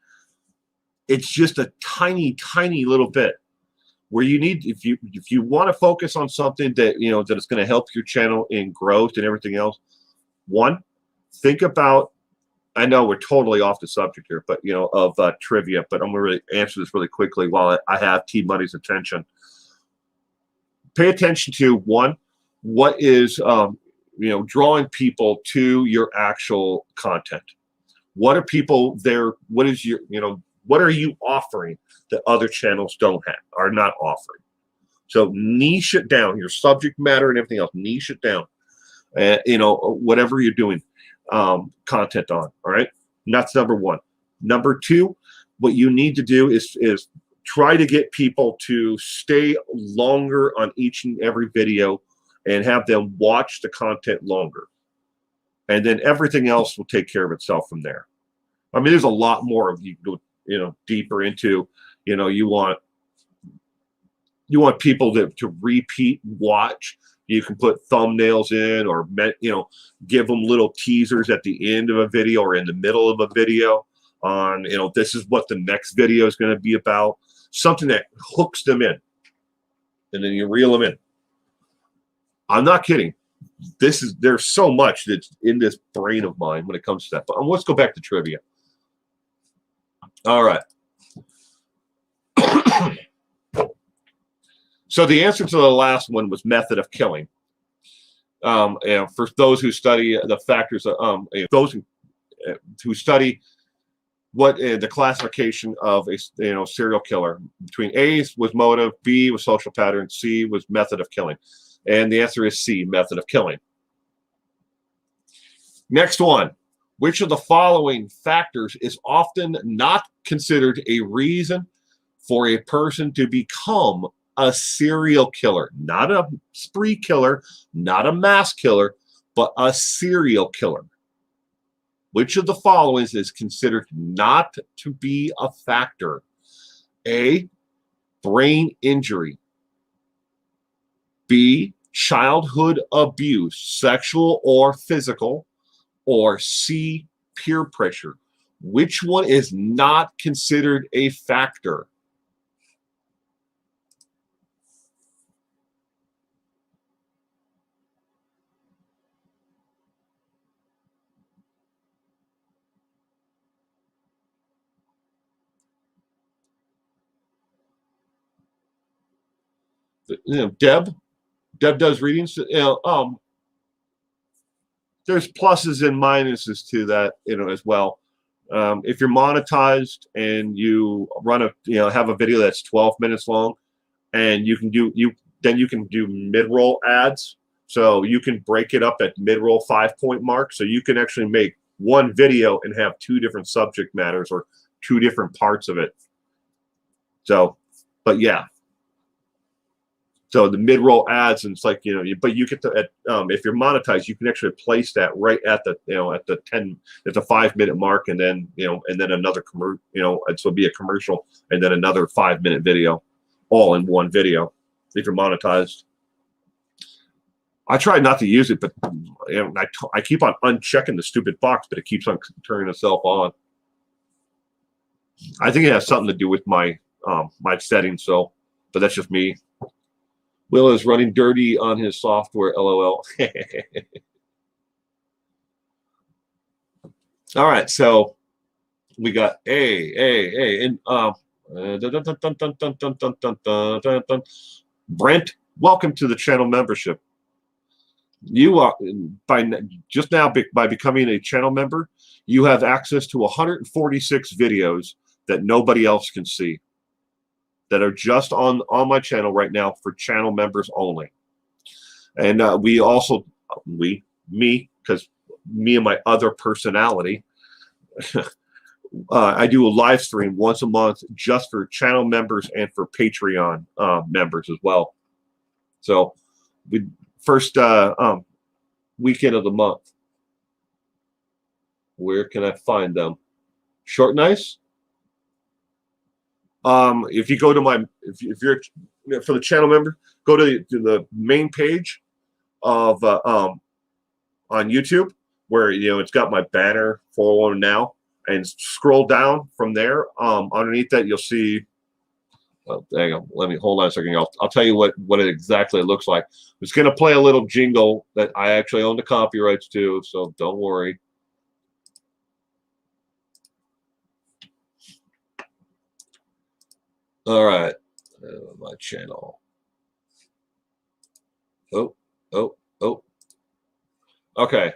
It's just a tiny, tiny little bit where you need, if you want to focus on something that that is going to help your channel in growth and everything else. One, think about I know we're totally off the subject here, but of trivia. But I'm going to really answer this really quickly while I have T Money's attention. Pay attention to one, what is drawing people to your actual content. What are people there? What is your what are you offering that other channels are not offering? So niche it down. Your subject matter and everything else. Niche it down. Whatever you're doing content on. All right. And that's number one. Number two, what you need to do is try to get people to stay longer on each and every video and have them watch the content longer. And then everything else will take care of itself from there. I mean, there's a lot more of you go, deeper into, you want people to repeat watch. You can put thumbnails in or, give them little teasers at the end of a video or in the middle of a video on, this is what the next video is going to be about. Something that hooks them in. And then you reel them in. I'm not kidding. There's so much that's in this brain of mine when it comes to that. But let's go back to trivia. All right. So the answer to the last one was method of killing. And for those who study the factors, those who study what the classification of a serial killer, between A was motive, B was social pattern, C was method of killing, and the answer is C, method of killing. Next one, which of the following factors is often not considered a reason for a person to become a serial killer? Not a spree killer, not a mass killer, but a serial killer. Which of the following is considered not to be a factor? A, brain injury. B, childhood abuse, sexual or physical. Or C, peer pressure. Which one is not considered a factor? Deb does readings. There's pluses and minuses to that, as well. If you're monetized and you run have a video that's 12 minutes long, and you can do mid-roll ads. So you can break it up at mid-roll 5-point mark. So you can actually make one video and have two different subject matters or two different parts of it. So, but yeah. So the mid-roll ads, and it's like, but you get to, if you're monetized, you can actually place that right at the, at the 5-minute mark, and then, and then another commercial, so it'll be a commercial, and then another 5-minute video, all in one video, if you're monetized. I try not to use it, but I keep on unchecking the stupid box, but it keeps on turning itself on. I think it has something to do with my my settings, so, but that's just me. Will is running dirty on his software, LOL. All right, so we got A, and Brent, welcome to the channel membership. You are by becoming a channel member, you have access to 146 videos that nobody else can see, that are just on my channel right now for channel members only. And we also, because me and my other personality, I do a live stream once a month just for channel members and for Patreon members as well. So we first weekend of the month. Where can I find them? Short and Nice? If you go to if you're for the channel member, go to the main page of on YouTube, where it's got my banner for now, and scroll down from there. Underneath that, you'll see. Hang on, let me hold on a second. I'll tell you what it exactly looks like. It's going to play a little jingle that I actually own the copyrights to, so don't worry. All right. My channel. Oh, oh, oh. Okay.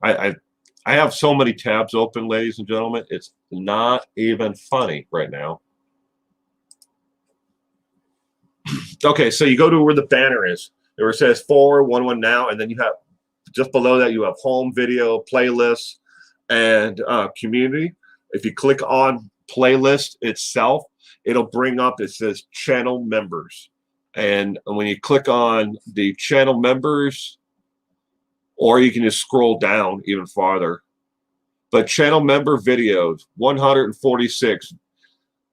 I have so many tabs open, ladies and gentlemen. It's not even funny right now. Okay, so you go to where the banner is, where it says 411 now, and then you have just below that you have home, video, playlists, and community. If you click on playlist itself, it'll bring up, it says channel members. And when you click on the channel members, or you can just scroll down even farther. But channel member videos, 146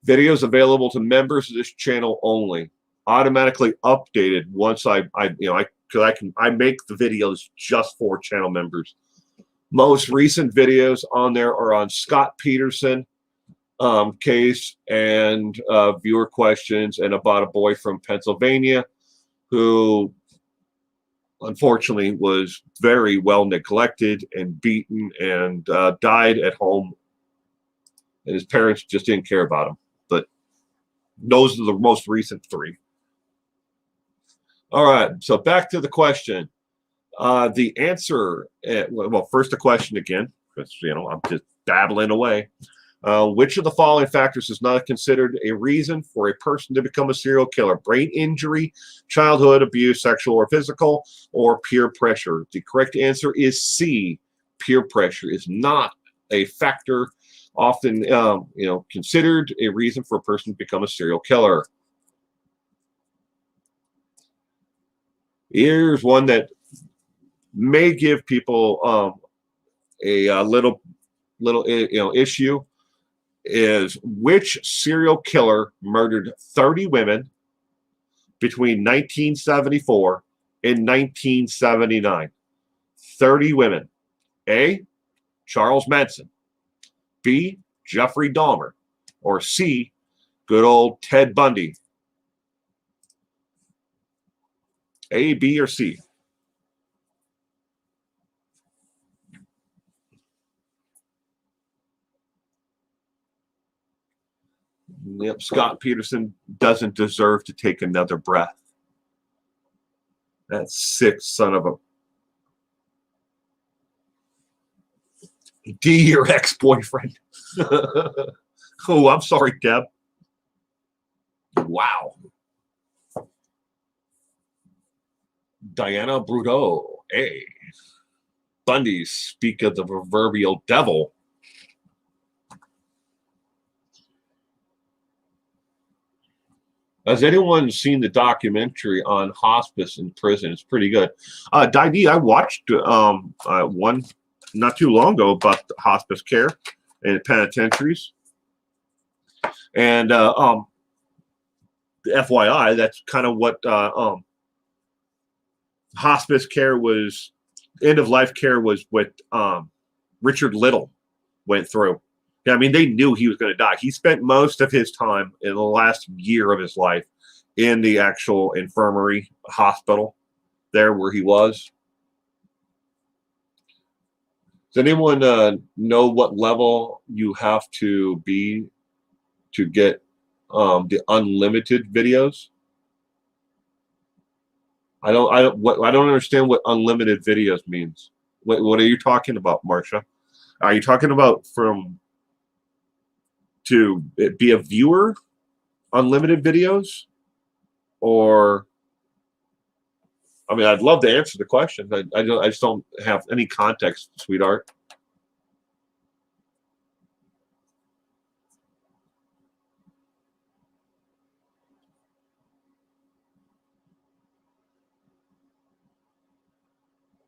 videos available to members of this channel only, automatically updated once I make the videos just for channel members. Most recent videos on there are on Scott Peterson case and viewer questions, and about a boy from Pennsylvania who unfortunately was very well neglected and beaten and died at home, and his parents just didn't care about him. But those are the most recent three. All right, so back to the question. The answer, well, first the question again, because I'm just babbling away. Which of the following factors is not considered a reason for a person to become a serial killer? Brain injury, childhood abuse, sexual or physical, or peer pressure? The correct answer is C. Peer pressure is not a factor often considered a reason for a person to become a serial killer. Here's one that may give people a little issue. Is which serial killer murdered 30 women between 1974 and 1979? 30 women. A. Charles Manson. B. Jeffrey Dahmer. Or C. Good old Ted Bundy. A, B, or C? Yep, Scott Peterson doesn't deserve to take another breath. That sick son of a... D, your ex-boyfriend. Oh, I'm sorry, Deb. Wow. Diana Brudeau. A. Bundy, speak of the proverbial devil. Has anyone seen the documentary on hospice in prison? It's pretty good. Didi, I watched one not too long ago about hospice care in penitentiaries. And FYI, that's kind of what hospice care was, end of life care was what Richard Little went through. Yeah, I mean, they knew he was going to die. He spent most of his time in the last year of his life in the actual infirmary hospital there where he was. Does anyone know what level you have to be to get the unlimited videos? I don't understand what unlimited videos means. What are you talking about, Marcia? Are you talking about to be a viewer, unlimited videos? Or, I mean, I'd love to answer the question. I just don't have any context, sweetheart.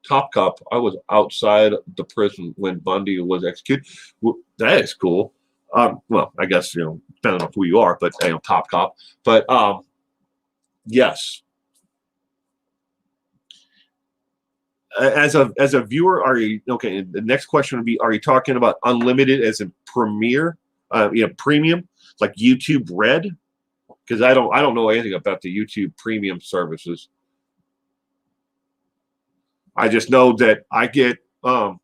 Top Cop, I was outside the prison when Bundy was executed. That is cool. Well, I guess, depending on who you are, but Top Cop. But yes. As a viewer, are you okay? The next question would be: are you talking about unlimited as in premium, like YouTube Red, because I don't know anything about the YouTube Premium services. I just know that I get for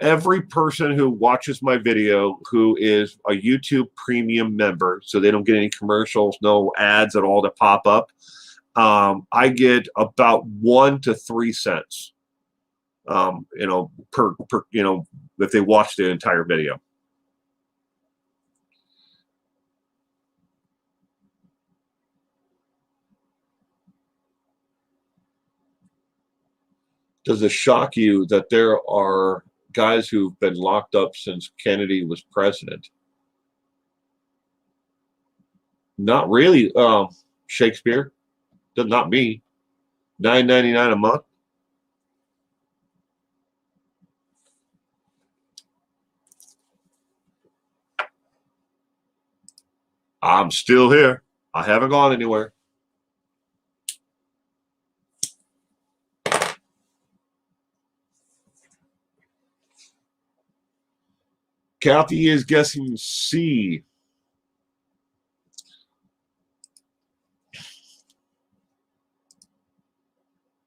every person who watches my video who is a YouTube Premium member, so they don't get any commercials, no ads at all that pop up. I get about 1 to 3 cents, per if they watch the entire video. Does it shock you that there are guys who've been locked up since Kennedy was president? Not really, Shakespeare. Not me. $9.99 a month. I'm still here. I haven't gone anywhere. Kathy is guessing C.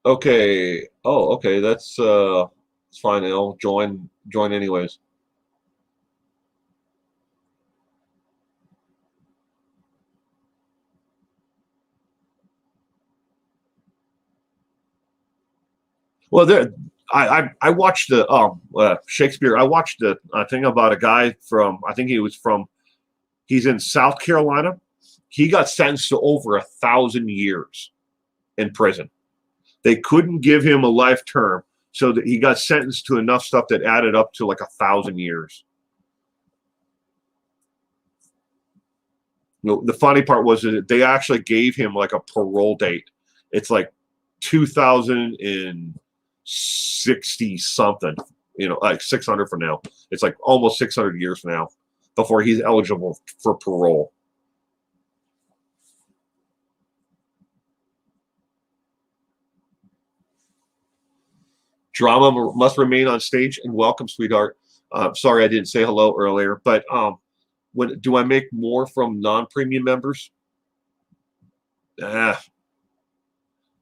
Okay. Oh, okay. That's it's fine. I'll join anyways. Well, there. I watched the Shakespeare. I watched the thing about a guy from, I think he's in South Carolina. He got sentenced to over 1,000 years in prison. They couldn't give him a life term, so that he got sentenced to enough stuff that added up to like 1,000 years. The funny part was that they actually gave him like a parole date. It's like 2060 something, like 600 from now. It's like almost 600 years from now before he's eligible for parole. Drama must remain on stage, and welcome, sweetheart. Sorry I didn't say hello earlier, but when do I make more from non-premium members? Not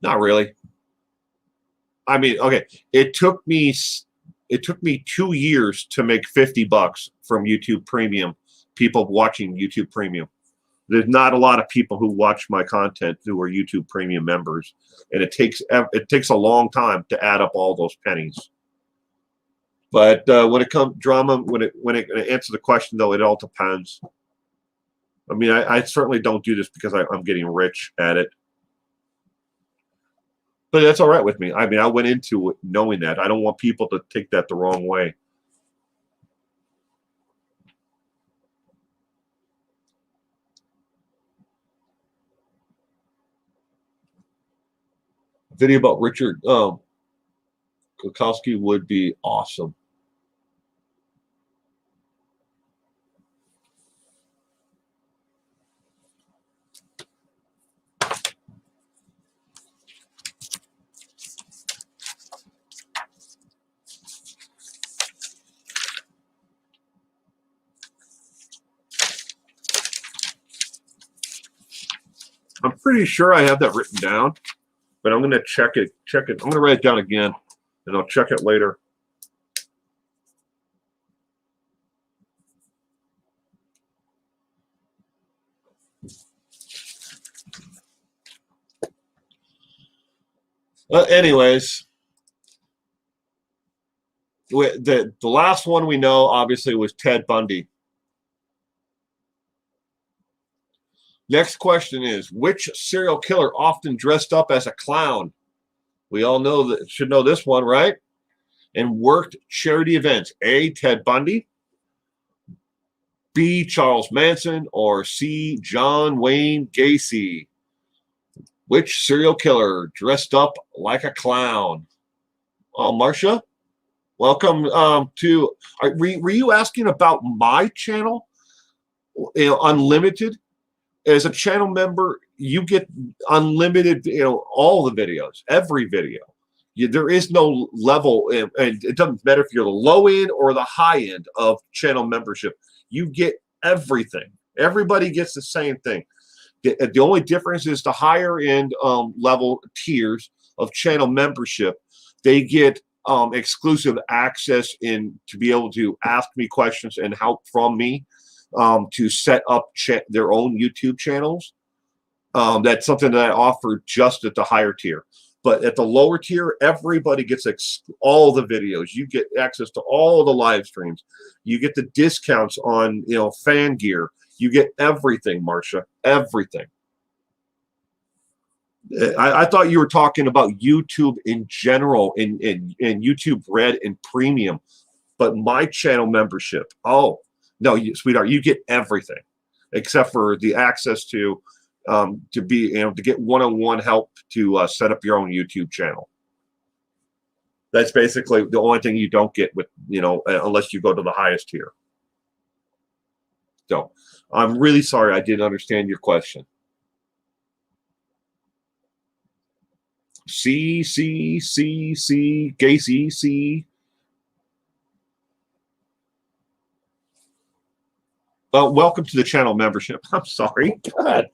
really. I mean, okay, it took me 2 years to make $50 from YouTube Premium. People watching YouTube Premium. There's not a lot of people who watch my content who are YouTube Premium members, and it takes a long time to add up all those pennies. But when it comes drama, when it answers the question though, it all depends. I mean, I certainly don't do this because I'm getting rich at it. But that's all right with me. I mean, I went into it knowing that. I don't want people to take that the wrong way. Video about Richard Kukowski would be awesome. I'm pretty sure I have that written down, but I'm going to check it. I'm going to write it down again, and I'll check it later. Anyways, the last one we know, obviously, was Ted Bundy. Next question is, which serial killer often dressed up as a clown? We all should know this one, right? And worked charity events. A, Ted Bundy. B, Charles Manson. Or C, John Wayne Gacy. Which serial killer dressed up like a clown? Oh, Marcia, welcome to. Were you asking about my channel? Unlimited. As a channel member, you get unlimited. All the videos, every video. There is no level, and it doesn't matter if you're the low end or the high end of channel membership. You get everything, Everybody gets the same thing. The only difference is the higher end level tiers of channel membership. They get exclusive access in to be able to ask me questions and help from me to set up their own YouTube channels. That's something that I offer just at the higher tier. But at the lower tier, everybody gets all the videos. You get access to all the live streams. You get the discounts on, fan gear. You get everything, Marcia, everything. I thought you were talking about YouTube in general, in YouTube Red and Premium, but my channel membership. Oh no, sweetheart, you get everything except for the access to get one-on-one help to set up your own YouTube channel. That's basically the only thing you don't get with, unless you go to the highest tier. So I'm really sorry I didn't understand your question. Gacy, C. Welcome to the channel membership. I'm sorry. God.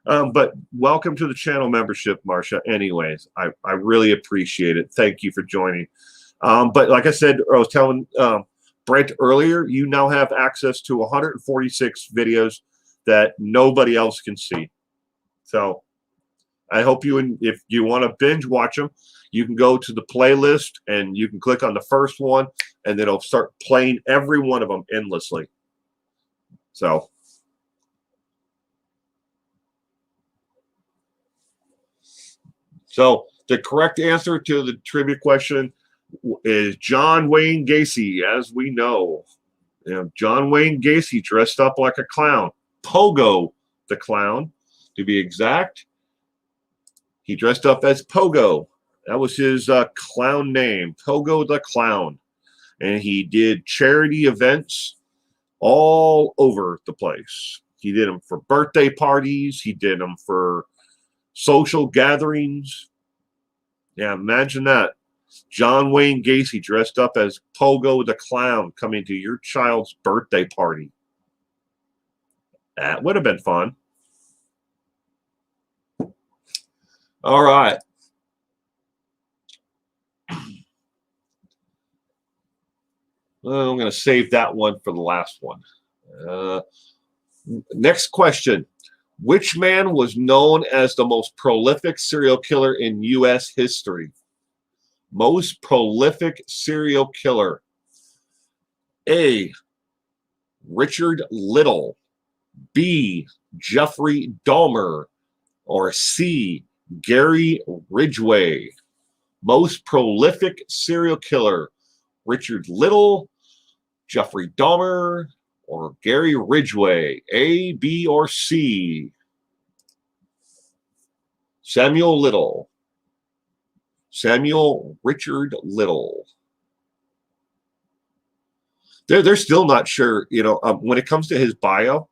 But welcome to the channel membership, Marcia. Anyways, I really appreciate it. Thank you for joining. But like I said, I was telling Brent earlier, you now have access to 146 videos that nobody else can see. So I hope if you want to binge watch them, you can go to the playlist and you can click on the first one and then it'll start playing every one of them endlessly. So the correct answer to the trivia question is John Wayne Gacy, as we know. John Wayne Gacy dressed up like a clown. Pogo the clown, to be exact. He dressed up as Pogo. That was his clown name, Pogo the Clown. And he did charity events all over the place. He did them for birthday parties. He did them for social gatherings. Yeah, imagine that. John Wayne Gacy dressed up as Pogo the Clown coming to your child's birthday party. That would have been fun. All right. Well, I'm going to save that one for the last one. Next question. Which man was known as the most prolific serial killer in U.S. history? Most prolific serial killer. A. Richard Little. B. Jeffrey Dahmer. Or C. Gary Ridgway. Most prolific serial killer. Richard Little, Jeffrey Dahmer, or Gary Ridgway. A, B, or C. Samuel Little. Samuel Richard Little. They're still not sure, when it comes to his bio.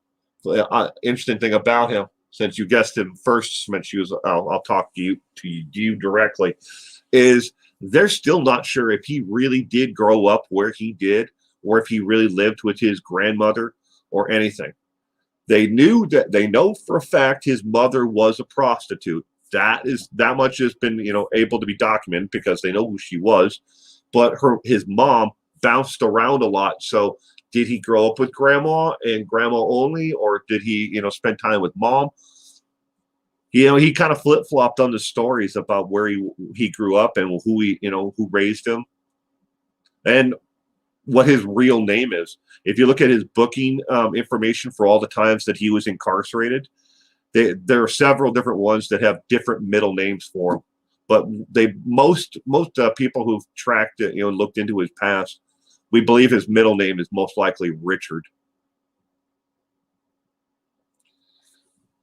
Interesting thing about him, since you guessed him first, since I'll talk to you directly, is they're still not sure if he really did grow up where he did, or if he really lived with his grandmother or anything. They know for a fact his mother was a prostitute. That much has been, able to be documented because they know who she was. But his mom bounced around a lot. So did he grow up with grandma and grandma only, or did he, spend time with mom? He kind of flip-flopped on the stories about where he grew up and who raised him and what his real name is. If you look at his booking information for all the times that he was incarcerated, there are several different ones that have different middle names for him. But most people who've tracked it, looked into his past, we believe his middle name is most likely Richard.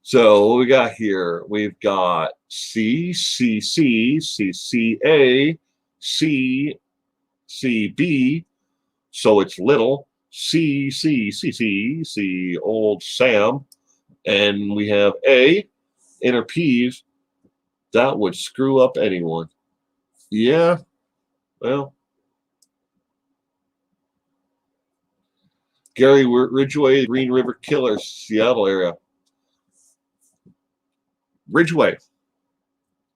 So what we got here? We've got C, C, C, C, C, A, C, C, B. So it's Little. C, C, C, C, C, old Sam. And we have A, inner P's. That would screw up anyone. Yeah. Well. Gary Ridgway, Green River Killers, Seattle area. Ridgway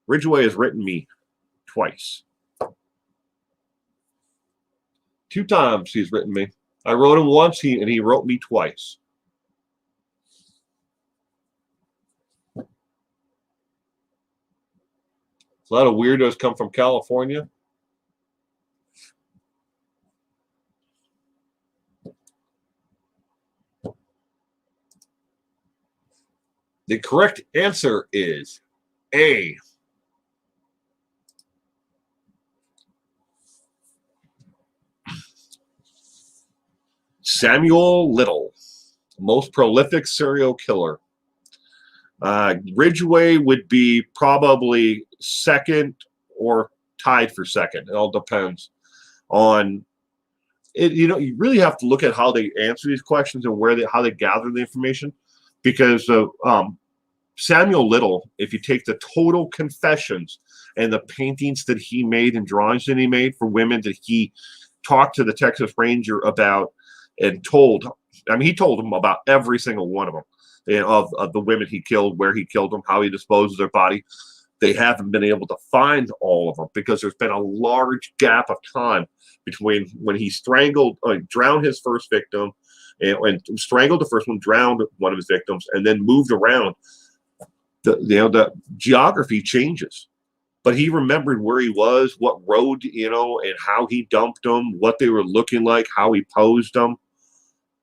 has written me twice. 2 times he's written me. I wrote him once, and he wrote me twice. A lot of weirdos come from California. The correct answer is A. Samuel Little, most prolific serial killer. Ridgway would be probably second or tied for second. It all depends on it. You know, you really have to look at how they answer these questions and how they gather the information, because Samuel Little, if you take the total confessions and the paintings that he made and drawings that he made for women that he talked to the Texas Ranger about and told, I mean, he told them about every single one of them, of the women he killed, where he killed them, how he disposed of their body. They haven't been able to find all of them because there's been a large gap of time between when he drowned his first victim, and strangled the first one, drowned one of his victims, and then moved around. The geography changes, but he remembered where he was, what road, and how he dumped them, what they were looking like, how he posed them,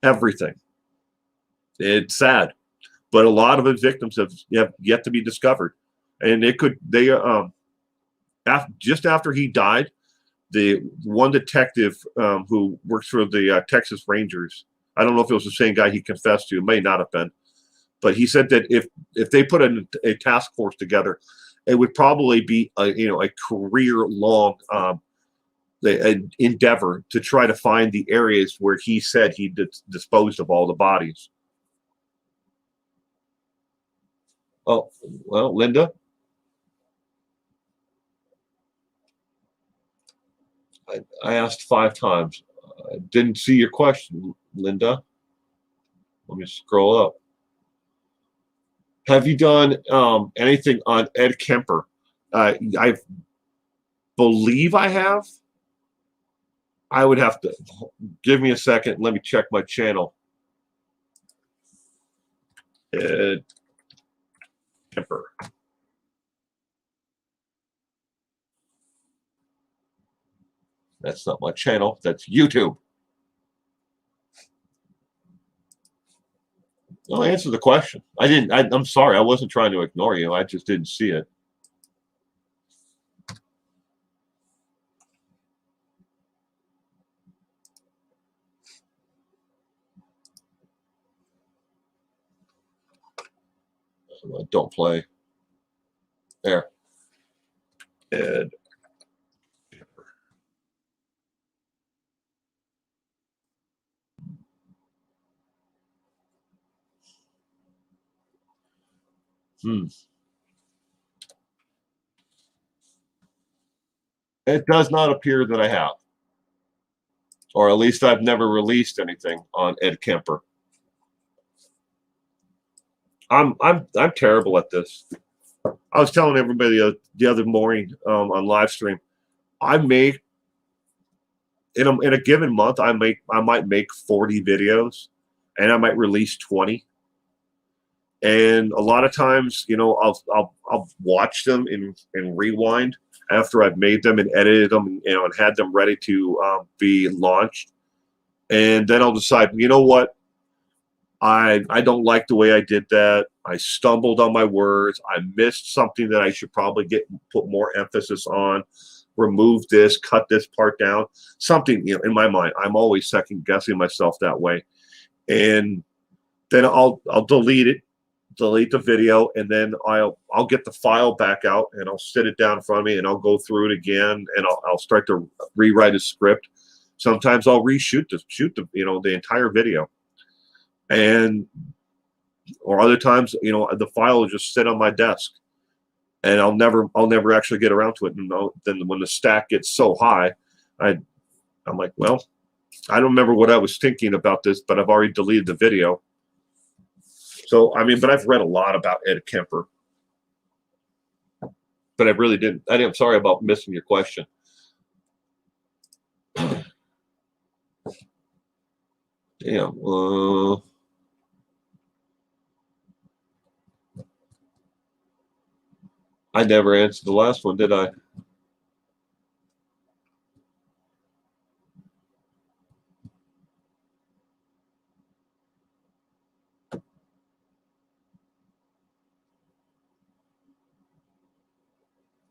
everything. It's sad, but a lot of his victims have yet to be discovered, and just after he died, the one detective who works for the Texas Rangers, I don't know if it was the same guy he confessed to, it may not have been, but he said that if they put a task force together, it would probably be a career-long endeavor to try to find the areas where he said he disposed of all the bodies. Oh, well, Linda? I asked 5 times. I didn't see your question, Linda. Let me scroll up. Have you done anything on Ed Kemper? I believe I have. I would have to give me a second. Let me check my channel. Ed Kemper. That's not my channel. That's YouTube. I'll answer the question. I'm sorry. I wasn't trying to ignore you. I just didn't see it. Don't play. There. Ed. It does not appear that I have, or at least I've never released anything on Ed Kemper. I'm terrible at this. I was telling everybody the other morning on live stream, I make in a given month, I might make 40 videos, and I might release 20. And a lot of times, I'll watch them and rewind after I've made them and edited them, and had them ready to be launched. And then I'll decide, you know what? I don't like the way I did that. I stumbled on my words. I missed something that I should probably put more emphasis on. Remove this, cut this part down. Something, in my mind, I'm always second guessing myself that way. And then I'll delete it, delete the video, and then I'll get the file back out, and I'll sit it down in front of me, and I'll go through it again, and I'll start to rewrite a script. Sometimes I'll reshoot the entire video. Or other times, the file will just sit on my desk, and I'll never actually get around to it. And then when the stack gets so high, I'm like, well, I don't remember what I was thinking about this, but I've already deleted the video. So, I mean, but I've read a lot about Ed Kemper. But I really didn't. I'm sorry about missing your question. Damn. I never answered the last one, did I?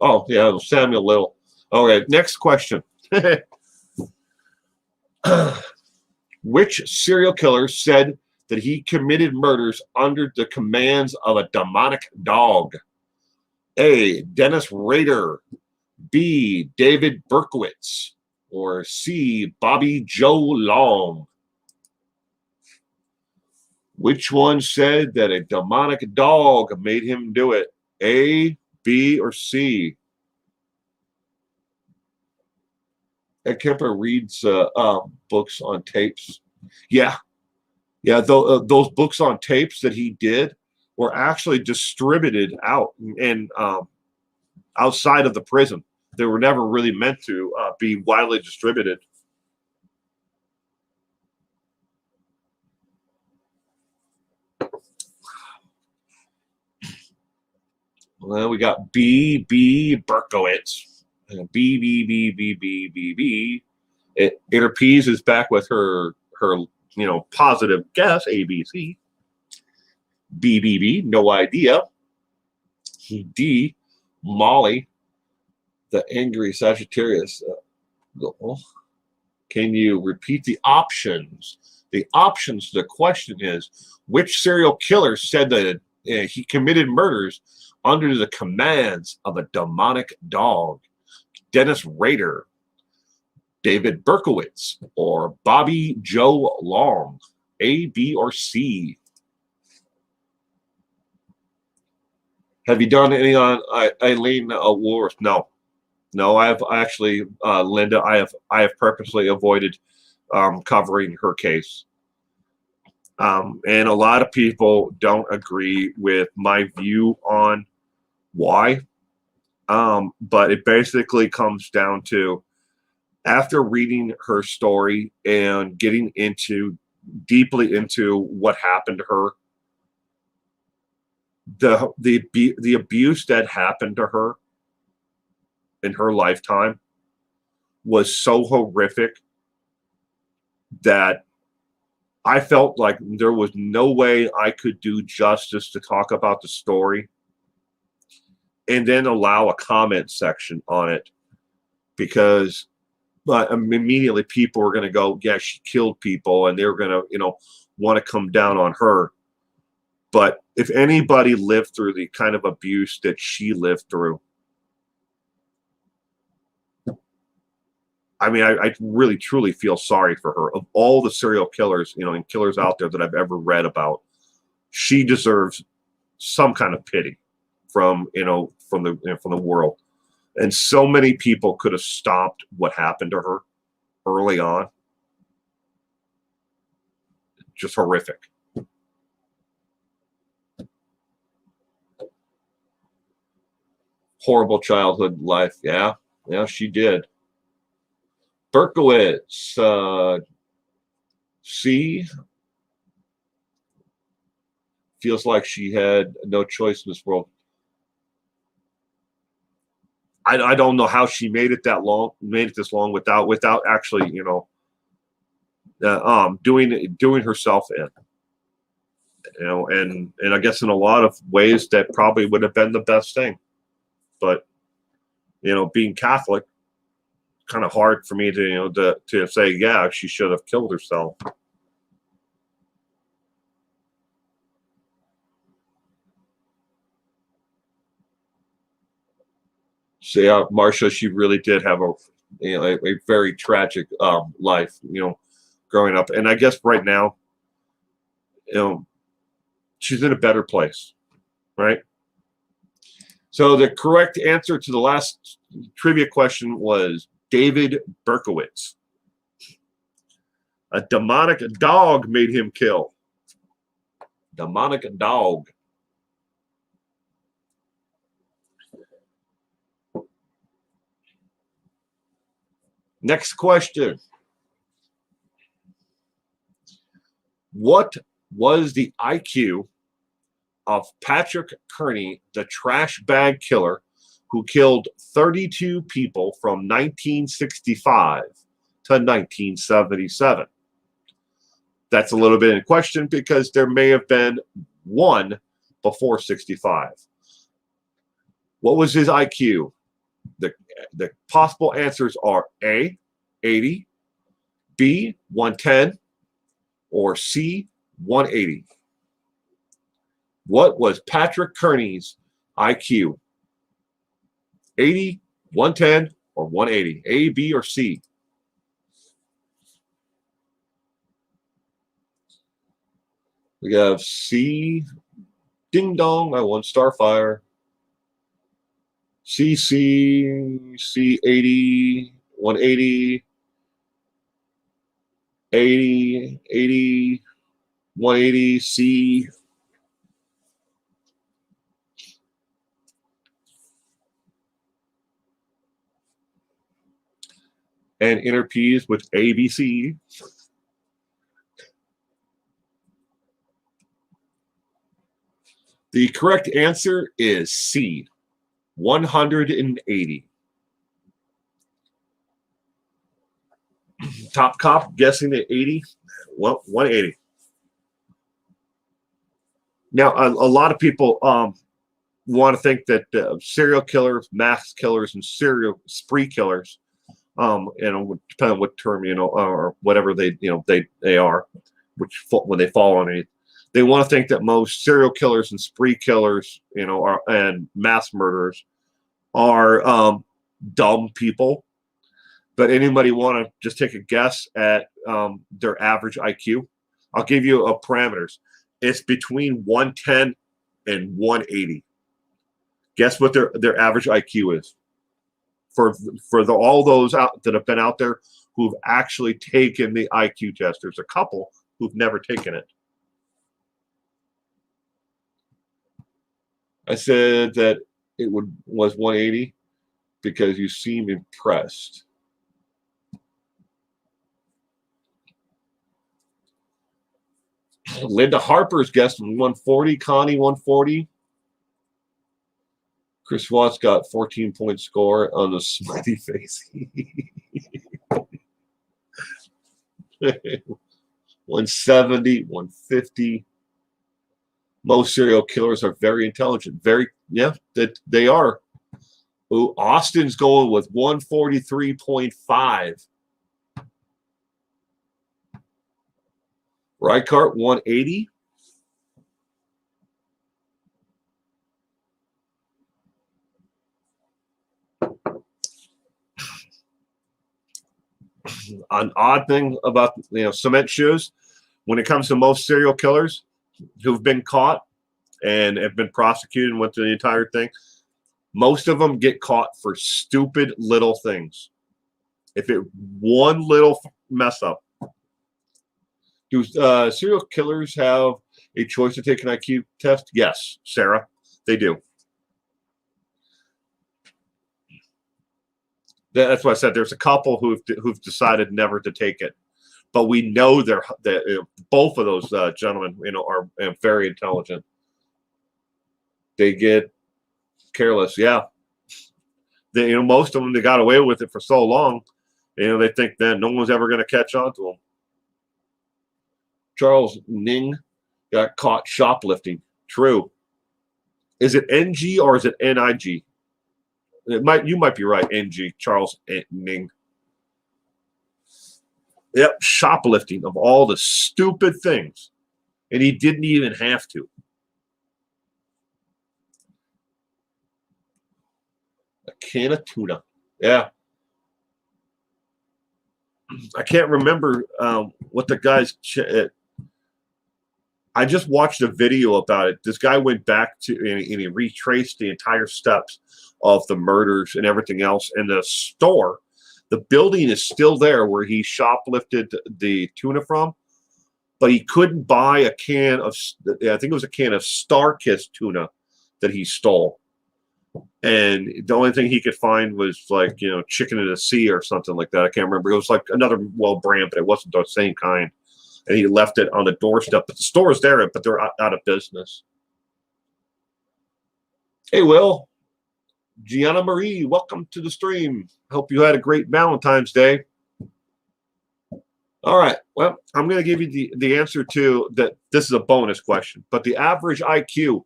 Oh, yeah, Samuel Little. All right, next question. Which serial killer said that he committed murders under the commands of a demonic dog? A. Dennis Rader. B. David Berkowitz. Or C. Bobby Joe Long. Which one said that a demonic dog made him do it? A, B, or C? Ed Kemper reads books on tapes. Yeah. Those books on tapes that he did were actually distributed out and outside of the prison. They were never really meant to be widely distributed. Well, we got B. Berkowitz. B. Interpees is back with her positive guess, ABC. B, no idea. D, Molly, the angry Sagittarius. Can you repeat the options? The options to the question is, which serial killer said that he committed murders under the commands of a demonic dog? Dennis Rader, David Berkowitz, or Bobby Joe Long? A, B, or C? Have you done any on Eileen Woolworth? No. I have actually, Linda. I have purposely avoided covering her case, and a lot of people don't agree with my view on why. But it basically comes down to, after reading her story and getting deeply into what happened to her, the abuse that happened to her in her lifetime was so horrific that I felt like there was no way I could do justice to talk about the story and then allow a comment section on it, because immediately people were going to go, yeah, she killed people, and they were going to, want to come down on her. But if anybody lived through the kind of abuse that she lived through, I mean, I really, truly feel sorry for her. Of all the serial killers, and killers out there that I've ever read about, she deserves some kind of pity from the world. And so many people could have stopped what happened to her early on. Just horrific. Horrible childhood life. Yeah, she did. Berkowitz, C. Feels like she had no choice in this world. I don't know how she made it this long without actually, doing herself in. And I guess in a lot of ways that probably would have been the best thing. But, being Catholic, kind of hard for me to say, yeah, she should have killed herself. So yeah, Marcia, she really did have a very tragic life, growing up. And I guess right now, she's in a better place, right? So the correct answer to the last trivia question was David Berkowitz. A demonic dog made him kill. Demonic dog. Next question. What was the IQ of Patrick Kearney, the trash bag killer who killed 32 people from 1965 to 1977? That's a little bit in question because there may have been one before 65. What was his IQ? The possible answers are A, 80, B, 110, or C, 180. What was Patrick Kearney's IQ? 80, 110, or 180? A, B, or C? We have C, ding dong, I won Starfire. C, 80, 180, 80, 180, C. And inner P's with ABC. The correct answer is C, 180. Top Cop guessing at 80. Well, 180. Now, a lot of people want to think that serial killers, mass killers, and serial spree killers, depending on what term, or whatever they are, when they fall on it. They want to think that most serial killers and spree killers, and mass murderers are dumb people. But anybody want to just take a guess at their average IQ? I'll give you parameters. It's between 110 and 180. Guess what their average IQ is? For all those out that have been out there who've actually taken the IQ test. There's a couple who've never taken it. I said that it was 180 because you seem impressed. Linda Harper's guessed 140. Connie 140. Chris Watts got 14-point score on the smiley face. 170, 150. Most serial killers are very intelligent. That they are. Ooh, Austin's going with 143.5. Reichardt 180. An odd thing about cement shoes, when it comes to most serial killers who've been caught and have been prosecuted and went through the entire thing, most of them get caught for stupid little things. If it one little mess up. Do serial killers have a choice to take an IQ test? Yes, Sarah, they do. That's why I said there's a couple who've decided never to take it, but we know that both of those gentlemen, are very intelligent. They get careless, yeah. Most of them, they got away with it for so long, they think that no one's ever going to catch on to them. Charles Ning got caught shoplifting. True. Is it NG or is it NIG? You might be right, NG, Charles Ning. Yep, shoplifting of all the stupid things. And he didn't even have to. A can of tuna. Yeah. I can't remember what the guy's... I just watched a video about it. This guy went back to and he retraced the entire steps of the murders and everything else. And the store The building is still there where he shoplifted the tuna from, but he couldn't buy a can of, I think it was a can of Star-Kissed tuna that he stole. And the only thing he could find was like, chicken in the sea or something like that. I can't remember. It was like another brand, but it wasn't the same kind. And he left it on the doorstep. But the store's there, but they're out of business. Hey, Will. Gianna Marie, welcome to the stream. Hope you had a great Valentine's Day. All right. Well, I'm going to give you the answer to that. This is a bonus question, but the average IQ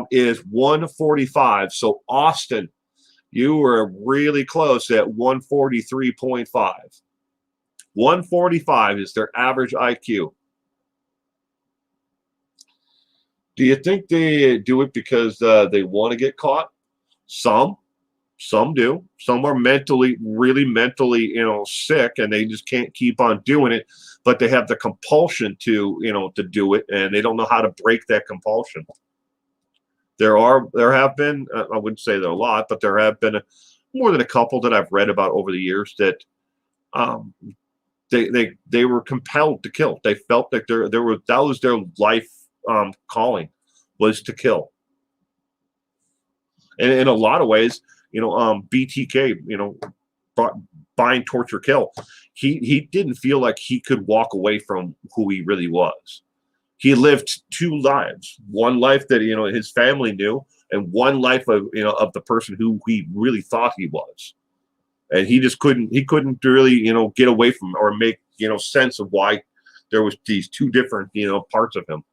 is 145. So, Austin, you were really close at 143.5. 145 is their average IQ. Do you think they do it because they want to get caught? Some do. Some are really mentally, sick, and they just can't keep on doing it. But they have the compulsion to do it, and they don't know how to break that compulsion. There have been, I wouldn't say there are a lot, but there have been more than a couple that I've read about over the years that they were compelled to kill. They felt like that was their life calling, was to kill. And in a lot of ways, BTK, bind, torture, kill. He didn't feel like he could walk away from who he really was. He lived two lives. One life that his family knew, and one life of of the person who he really thought he was. And he just couldn't really get away from or make sense of why there was these two different parts of him.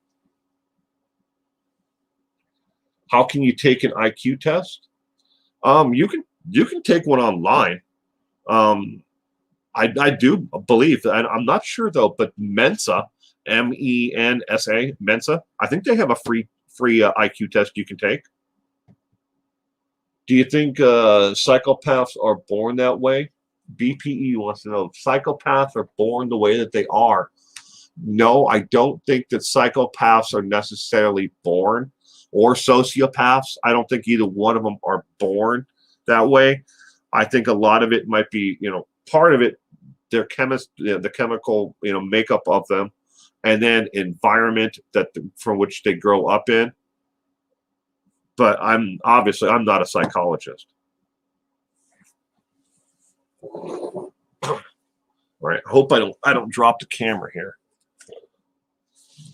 How can you take an IQ test? You can take one online. I do believe that. I'm not sure though, but Mensa, MENSA, Mensa, I think they have a free IQ test you can take. Do you think psychopaths are born that way? BPE wants to know. Psychopaths are born the way that they are. No, I don't think that psychopaths are necessarily born, or sociopaths. I don't think either one of them are born that way. I think a lot of it might be, part of it, their the chemical, makeup of them, and then environment from which they grow up in. But I'm not a psychologist. All right. I hope I don't drop the camera here. I'm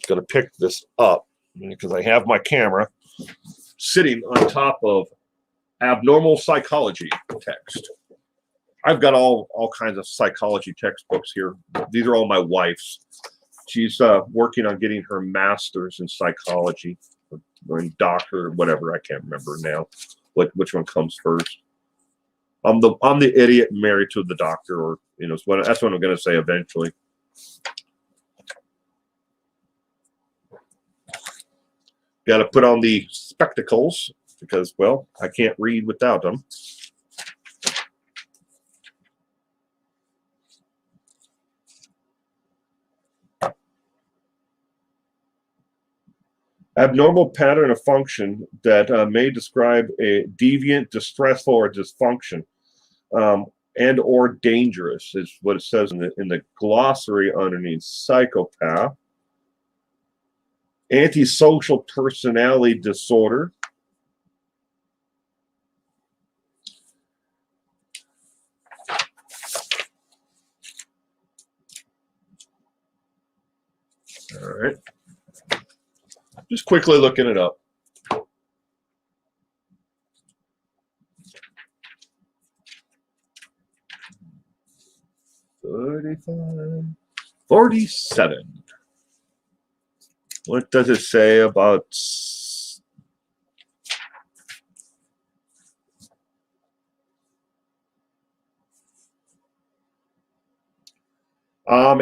gonna pick this up because I have my camera sitting on top of abnormal psychology text. I've got all kinds of psychology textbooks here. These are all my wife's. She's working on getting her master's in psychology, or in doctor, or whatever. I can't remember now which one comes first. I'm the idiot married to the doctor, or that's what I'm going to say eventually. Got to put on the spectacles because, well, I can't read without them. Abnormal pattern of function that may describe a deviant, distressful, or dysfunction, and or dangerous is what it says in the glossary underneath psychopath. Antisocial personality disorder. All right. Just quickly looking it up. $35, $47. What does it say about?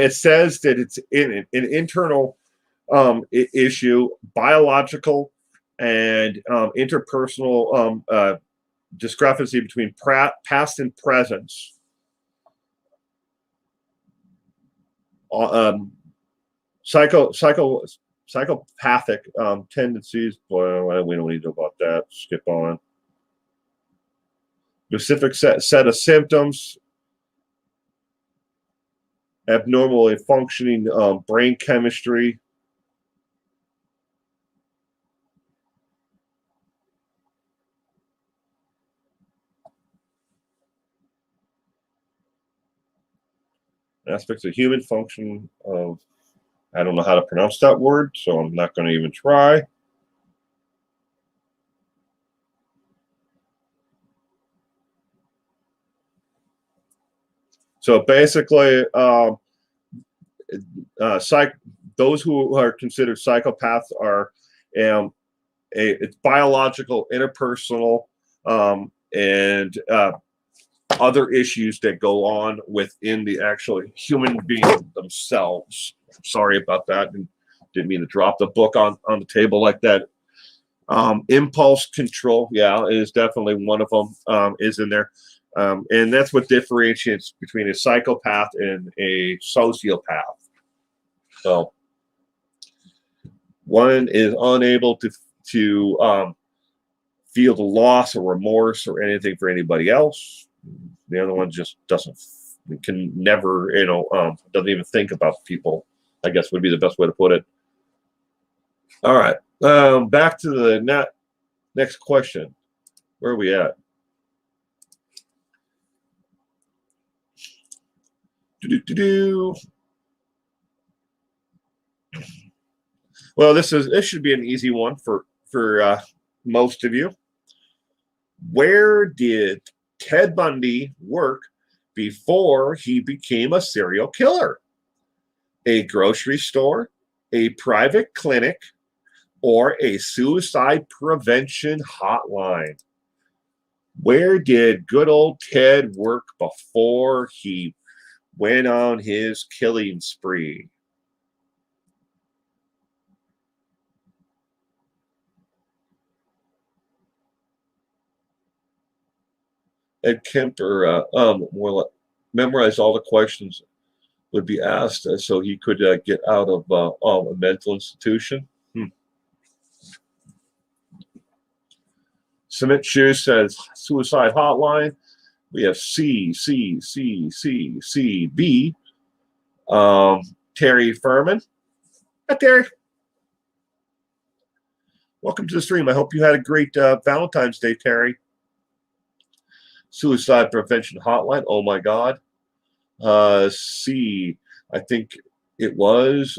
It says that it's an internal issue, biological and interpersonal discrepancy between past and presence. Psychopathic tendencies. Well, we don't need to know about that. Skip on. Specific set of symptoms. abnormally functioning brain chemistry. Aspects of human function of, I don't know how to pronounce that word, so I'm not going to even try. So basically, those who are considered psychopaths are it's biological, interpersonal, and other issues that go on within the actual human being themselves. Sorry about that. Didn't mean to drop the book on the table like that. Impulse control, yeah, is definitely one of them, is in there. And that's what differentiates between a psychopath and a sociopath. So one is unable to feel the loss or remorse or anything for anybody else. The other one just can never, doesn't even think about people, I guess would be the best way to put it. All right. Back to the next question. Where are we at? Well, this should be an easy one for most of you. Where did Ted Bundy work before he became a serial killer? A grocery store, a private clinic, or a suicide prevention hotline? Where did good old Ted work before he went on his killing spree? Ed Kemper memorized all the questions would be asked so he could get out of a mental institution. Cement Shoes says suicide hotline. We have C, B. Terry Furman. Hi, Terry. Welcome to the stream. I hope you had a great Valentine's Day, Terry. Suicide prevention hotline. Oh my God. C, I think it was.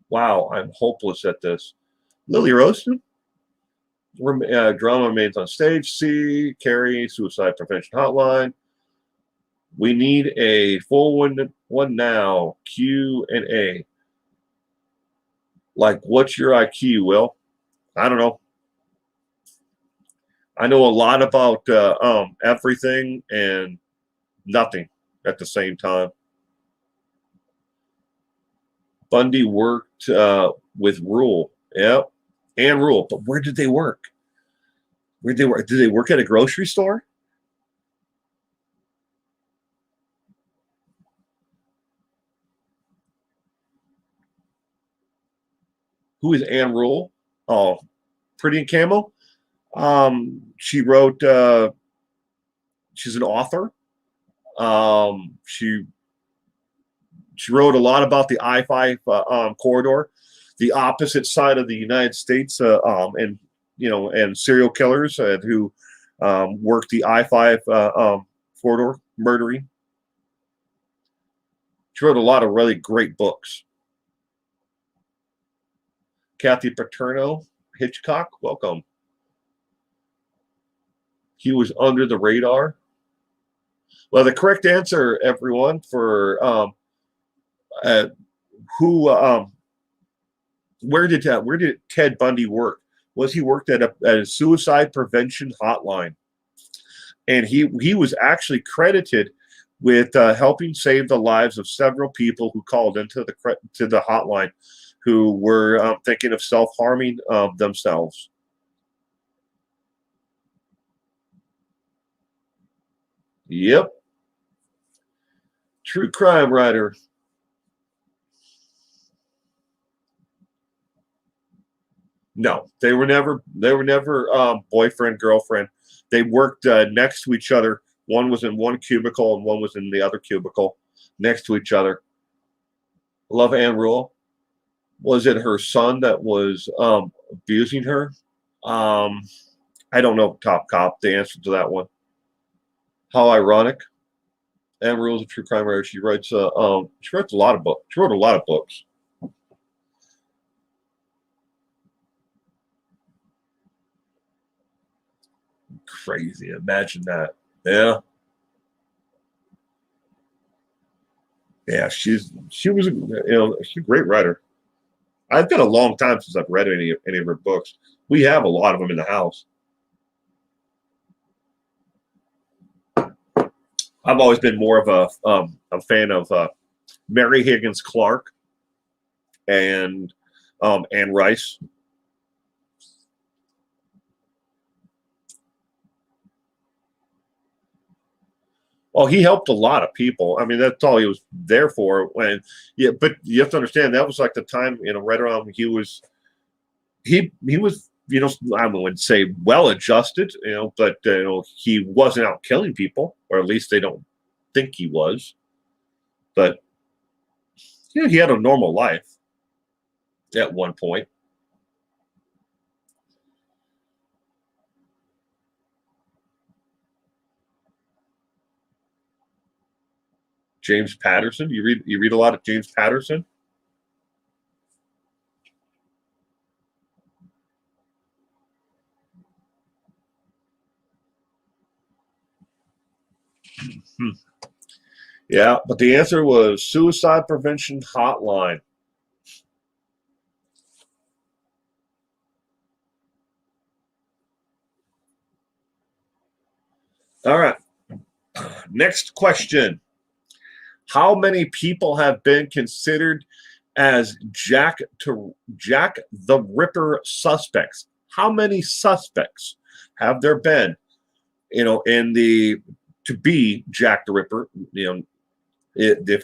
Wow, I'm hopeless at this. Lily Roaston. Drama remains on stage. C, Carrie, suicide prevention hotline. We need a full one now. Q and A. Like, what's your IQ, Will? I don't know. I know a lot about everything and nothing at the same time. Bundy worked with Rule. Yep. And Rule. But where did they work? Where did they work? Did they work at a grocery store? Who is Anne Rule? Oh, Pretty in Camo. She wrote. She's an author. She wrote a lot about the I-5 corridor, the opposite side of the United States, and serial killers who worked the I-5 corridor, murdering. She wrote a lot of really great books. Kathy Paterno, Hitchcock, welcome. He was under the radar. Well, the correct answer, everyone, for where did Ted Bundy work? Was he worked at a suicide prevention hotline, and he was actually credited with helping save the lives of several people who called into the hotline, who were thinking of self-harming themselves. Yep. True crime writer. No, they were never boyfriend, girlfriend. They worked next to each other. One was in one cubicle and one was in the other cubicle. next to each other. Love Anne Rule. Was it her son that was abusing her? I don't know, Top Cop, the answer to that one. How ironic. Anne Rule's a true crime writer. She writes a lot of books. She wrote a lot of books. Crazy. Imagine that. Yeah. Yeah, she was she's a great writer. I've been a long time since I've read any of her books. We have a lot of them in the house. I've always been more of a fan of Mary Higgins Clark and Anne Rice. Well, he helped a lot of people. I mean, that's all he was there for. But you have to understand that was like the time, right around he was, I wouldn't say well adjusted, but he wasn't out killing people, or at least they don't think he was. But he had a normal life at one point. James Patterson. You read a lot of James Patterson? Yeah, but the answer was Suicide Prevention Hotline. All right. Next question. How many people have been considered as Jack the Ripper suspects? How many suspects have there been, to be Jack the Ripper? The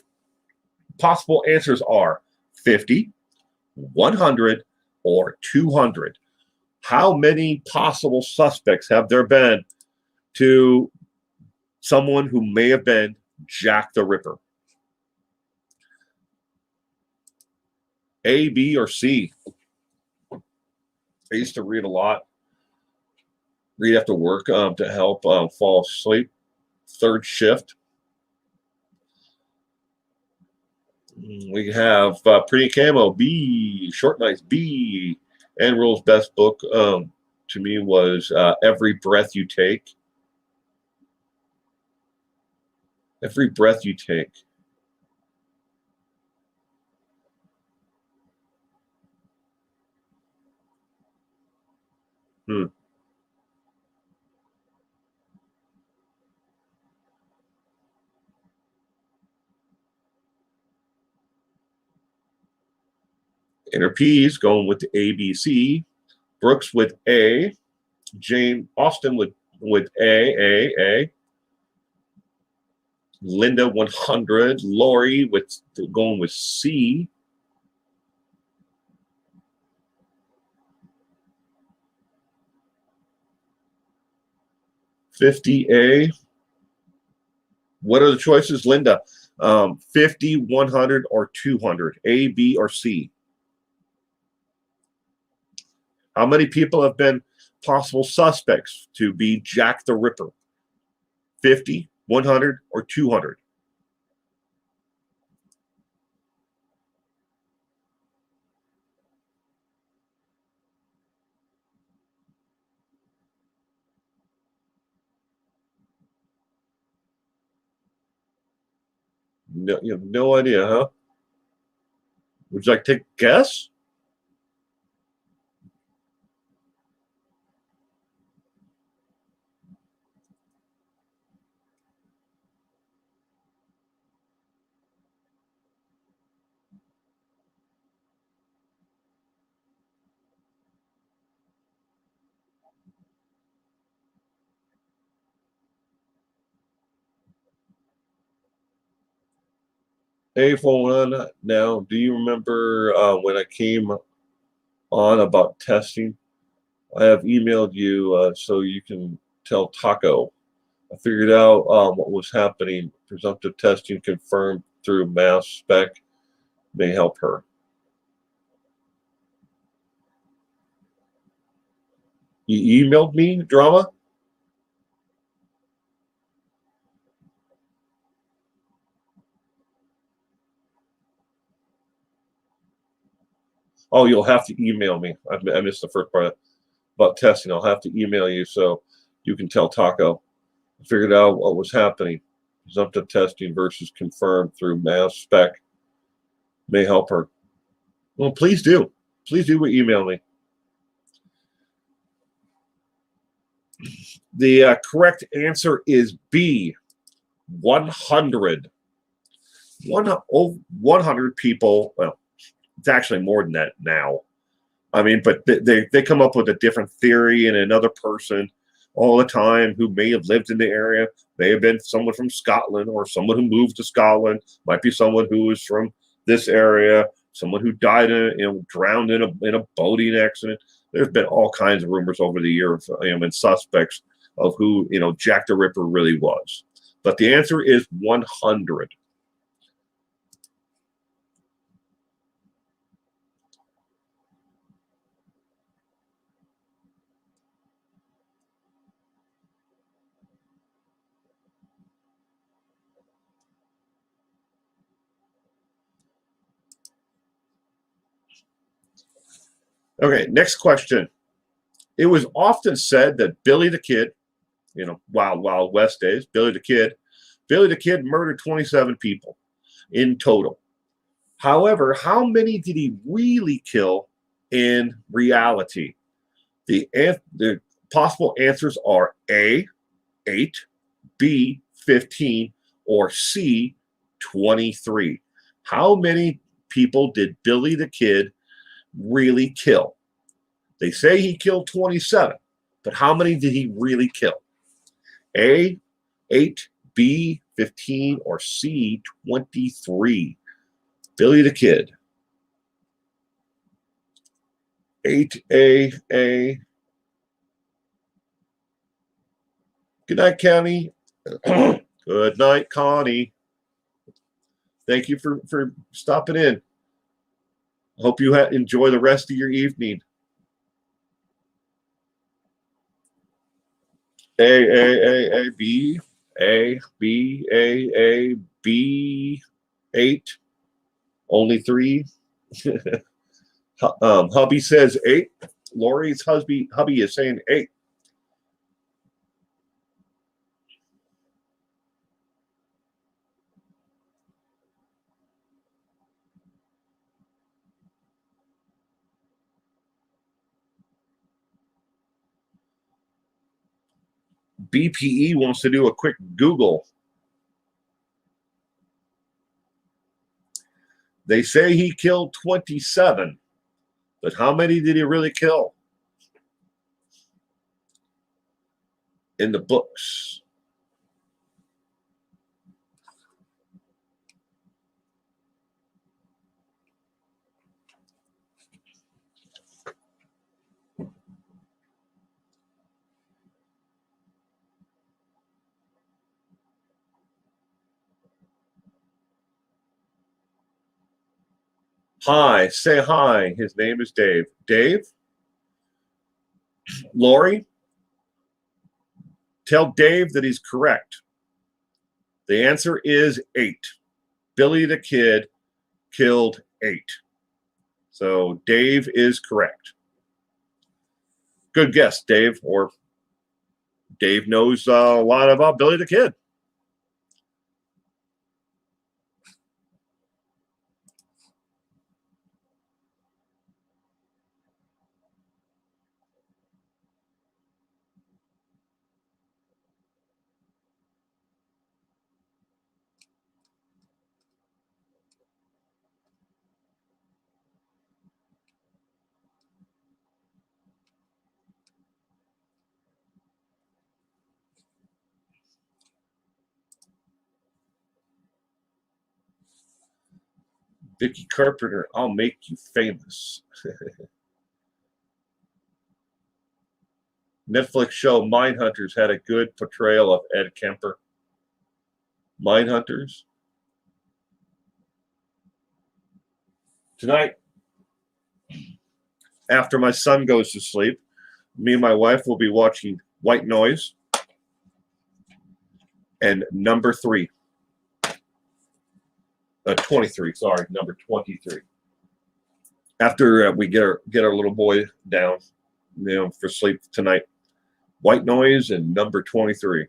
possible answers are 50, 100, or 200. How many possible suspects have there been to someone who may have been Jack the Ripper? A, B, or C? I used to read a lot. Read after work to help fall asleep. Third shift. We have Pretty Camo, B. Short Nights, B. Anne Rule's best book to me was Every Breath You Take. Every Breath You Take. Inner P's going with the ABC. Brooks with A. Jane Austen with A. Linda 100. Lori going with C. $50A. What are the choices, Linda? 50, 100, or 200? A, B, or C? How many people have been possible suspects to be Jack the Ripper? 50, 100, or 200? No, you have no idea, huh? Would you like to take a guess? Hey, phone on now. Do you remember when I came on about testing? I have emailed you so you can tell Taco. I figured out what was happening. Presumptive testing confirmed through mass spec may help her. You emailed me, drama? Oh, you'll have to email me. I missed the first part about testing. I'll have to email you so you can tell Taco. I figured out what was happening. Presumptive testing versus confirmed through mass spec may help her. Well, please do. Please do email me. The correct answer is B, 100. 100 people. Well, it's actually more than that now. I mean, but they come up with a different theory, and another person all the time who may have lived in the area, may have been someone from Scotland or someone who moved to Scotland, might be someone who is from this area, someone who died drowned in a boating accident. There's been all kinds of rumors over the years, and suspects of who Jack the Ripper really was. But the answer is 100. Okay, next question. It was often said that Billy the Kid, Wild West days, Billy the Kid murdered 27 people in total. However, how many did he really kill in reality? The possible answers are A, 8, B, 15, or C, 23. How many people did Billy the Kid really kill? They say he killed 27, but how many did he really kill? A, 8, B, 15, or C, 23. Billy the Kid. 8A. Good night, County. Good night, Connie. Thank you for stopping in. Hope you enjoy the rest of your evening. A, B, B, 8. Only 3. Hubby says 8. Lori's hubby is saying 8. BPE wants to do a quick Google. They say he killed 27, but how many did he really kill in the books? Hi, say hi. His name is Dave. Dave? Lori? Tell Dave that he's correct. The answer is 8. Billy the Kid killed 8. So Dave is correct. Good guess, Dave. Or Dave knows a lot about Billy the Kid. Vicky Carpenter, I'll make you famous. Netflix show Mindhunters had a good portrayal of Ed Kemper. Mindhunters? Tonight, after my son goes to sleep, me and my wife will be watching White Noise and number 3. 23, sorry, number 23. After we get our little boy down, for sleep tonight, White Noise and number 23.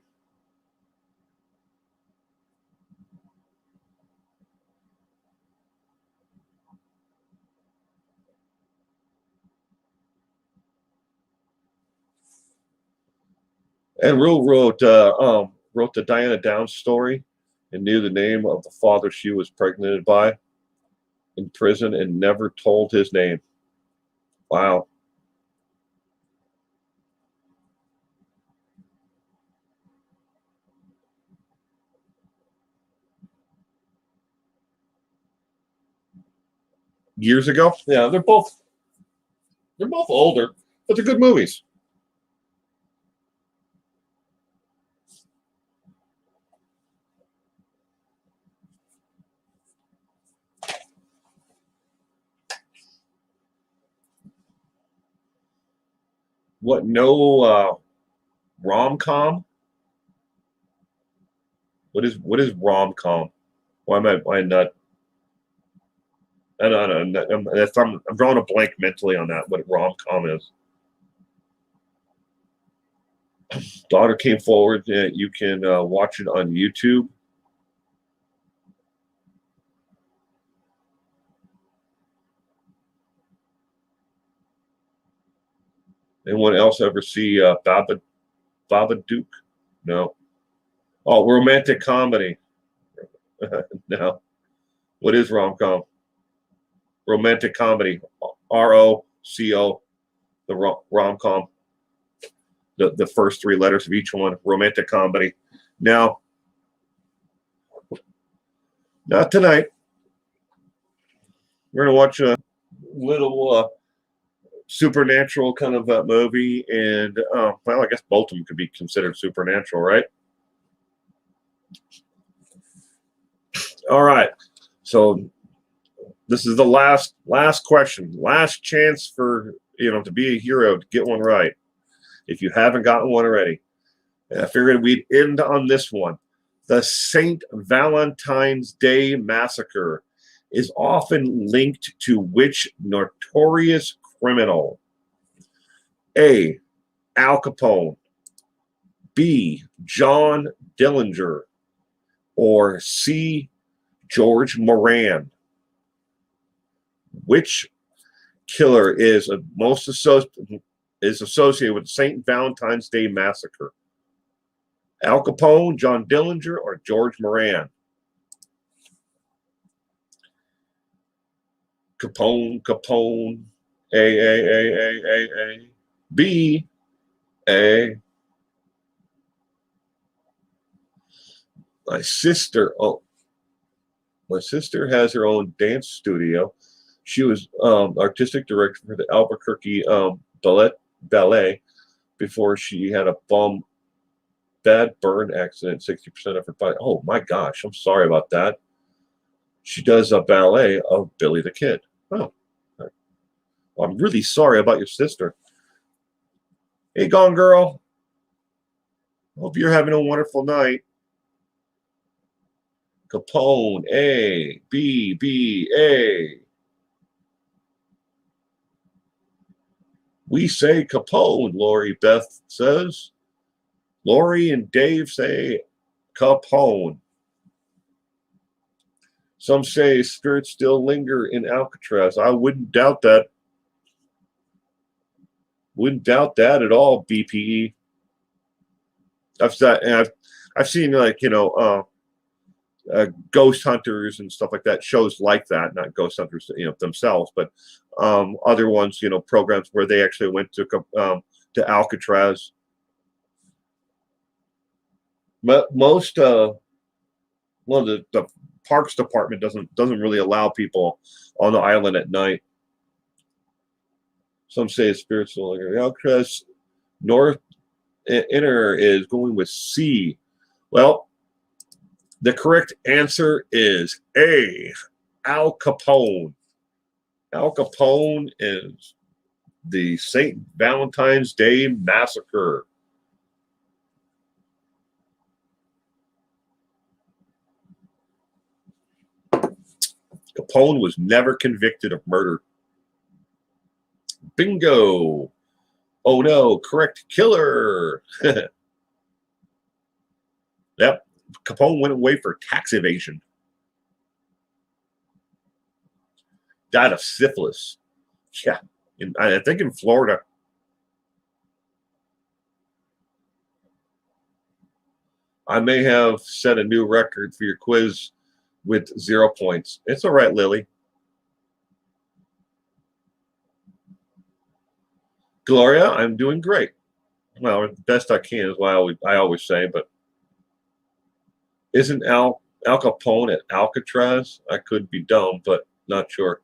And Rue wrote the Diana Downs story and knew the name of the father she was pregnant by in prison and never told his name. Wow. Years ago? Yeah, they're both older, but they're good movies. What, no rom-com? What is rom-com? Why am I not? I don't know. I'm drawing a blank mentally on that. What rom-com is? Daughter came forward. You can watch it on YouTube. Anyone else ever see Babadook? No. Oh, romantic comedy. No. What is rom-com? Romantic comedy. ROCO. The rom-com. The first 3 letters of each one. Romantic comedy. Now, not tonight. We're going to watch a little supernatural kind of movie, and well, I guess both of them could be considered supernatural, right? All right, so this is the last question, last chance for to be a hero, to get one right. If you haven't gotten one already, I figured we'd end on this one. The St. Valentine's Day Massacre is often linked to which notorious criminal? A. Al Capone, B. John Dillinger, or C. George Moran? Which killer is associated with the St. Valentine's Day Massacre? Al Capone, John Dillinger, or George Moran? Capone, A, B, A. My sister has her own dance studio. She was artistic director for the Albuquerque Ballet before she had a bad burn accident, 60% of her body. Oh my gosh, I'm sorry about that. She does a ballet of Billy the Kid. Oh, well, I'm really sorry about your sister. Hey, Gone Girl. Hope you're having a wonderful night. Capone, A, B, A. We say Capone, Lori Beth says. Lori and Dave say Capone. Some say spirits still linger in Alcatraz. I wouldn't doubt that. Wouldn't doubt that at all, BPE. I've seen ghost hunters and stuff like that, shows like that, not ghost hunters themselves, but other ones, programs where they actually went to Alcatraz. But most the Parks Department doesn't really allow people on the island at night. Some say it's spiritual. Alcatraz North Inner is going with C. Well, the correct answer is A, Al Capone. Al Capone is the St. Valentine's Day Massacre. Capone was never convicted of murder. Bingo. Oh no, correct killer. Yep. Capone went away for tax evasion. Died of syphilis. Yeah. I think in Florida. I may have set a new record for your quiz with 0 points. It's all right, Lily. Gloria, I'm doing great. Well, the best I can is what I always say, but isn't Al Capone at Alcatraz? I could be dumb, but not sure.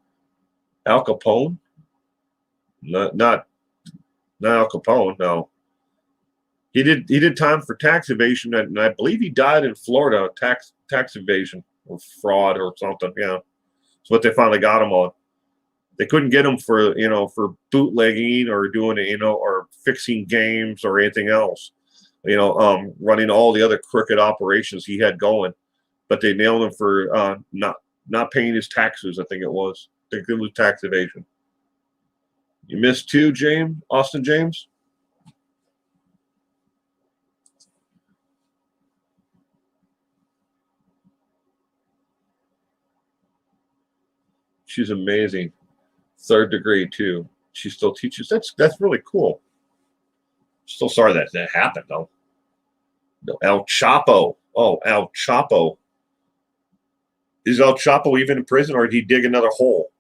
Al Capone? Not Al Capone, no. He did time for tax evasion, and I believe he died in Florida, tax evasion or fraud or something. Yeah, that's what they finally got him on. They couldn't get him for bootlegging or doing or fixing games or anything else. Running all the other crooked operations he had going, but they nailed him for not paying his taxes. I think it was tax evasion. You missed two, Austin James. She's amazing. 3rd degree too. She still teaches. That's really cool. Still sorry that happened though. No, El Chapo. Oh, El Chapo. Is El Chapo even in prison, or did he dig another hole?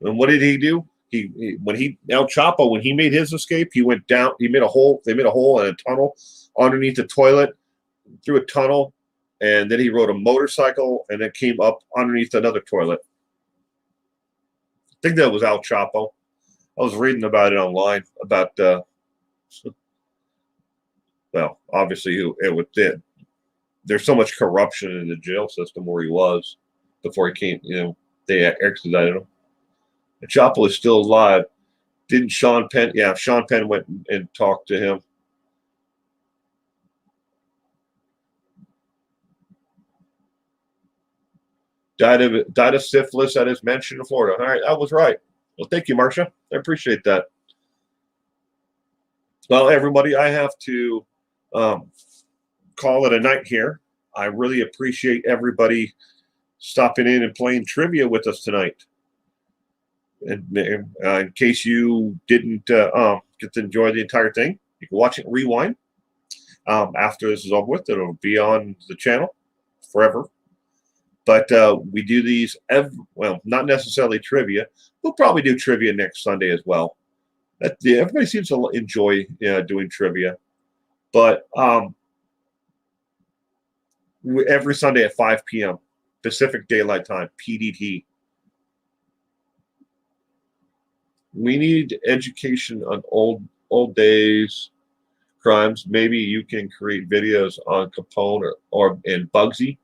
And what did he do? El Chapo, when he made his escape, he went down. He made a hole. They made a hole in a tunnel underneath the toilet, through a tunnel, and then he rode a motorcycle and then came up underneath another toilet. I think that was Al Chapo. I was reading about it online about. Well, obviously, there's so much corruption in the jail system where he was before he came. They extradited him. The Chapo is still alive. Didn't Sean Penn? Yeah, Sean Penn went and talked to him. Died of syphilis at his mansion in Florida. All right, I was right. Well, thank you, Marcia. I appreciate that. Well, everybody, I have to call it a night here. I really appreciate everybody stopping in and playing trivia with us tonight. And in case you didn't get to enjoy the entire thing, you can watch it and rewind. After this is over with, it'll be on the channel forever. But we do these, not necessarily trivia. We'll probably do trivia next Sunday as well. Everybody seems to enjoy doing trivia. But every Sunday at 5 p.m. Pacific Daylight Time, PDT. We need education on old days, crimes. Maybe you can create videos on Capone or Bugsy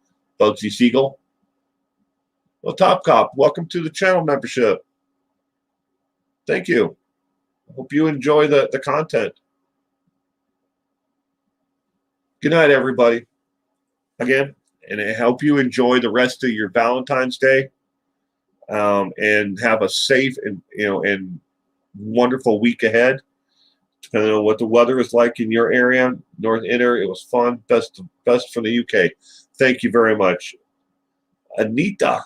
Siegel. Well, Top Cop, welcome to the channel membership. Thank you. I hope you enjoy the content. Good night, everybody. Again, and I hope you enjoy the rest of your Valentine's Day. And have a safe and wonderful week ahead. Depending on what the weather is like in your area, North Inner, it was fun. Best from the UK. Thank you very much, Anita.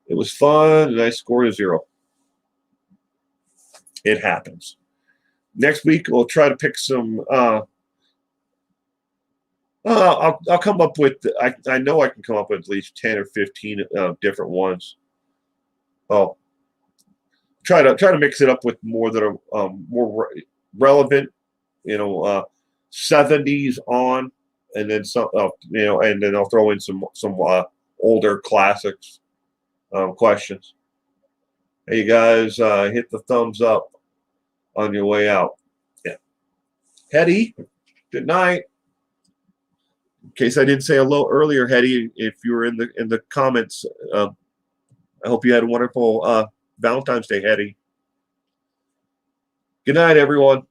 It was fun, and I scored a 0. It happens. Next week we'll try to pick some. I'll come up with. I know I can come up with at least 10 or 15 different ones. Oh, try to mix it up with more that are more relevant. 70s on, and then some. And then I'll throw in some older classics questions. Hey, you guys, hit the thumbs up on your way out. Yeah, Hetty. Good night. In case I didn't say hello earlier, Hetty, if you were in the comments, I hope you had a wonderful Valentine's Day, Hetty. Good night, everyone.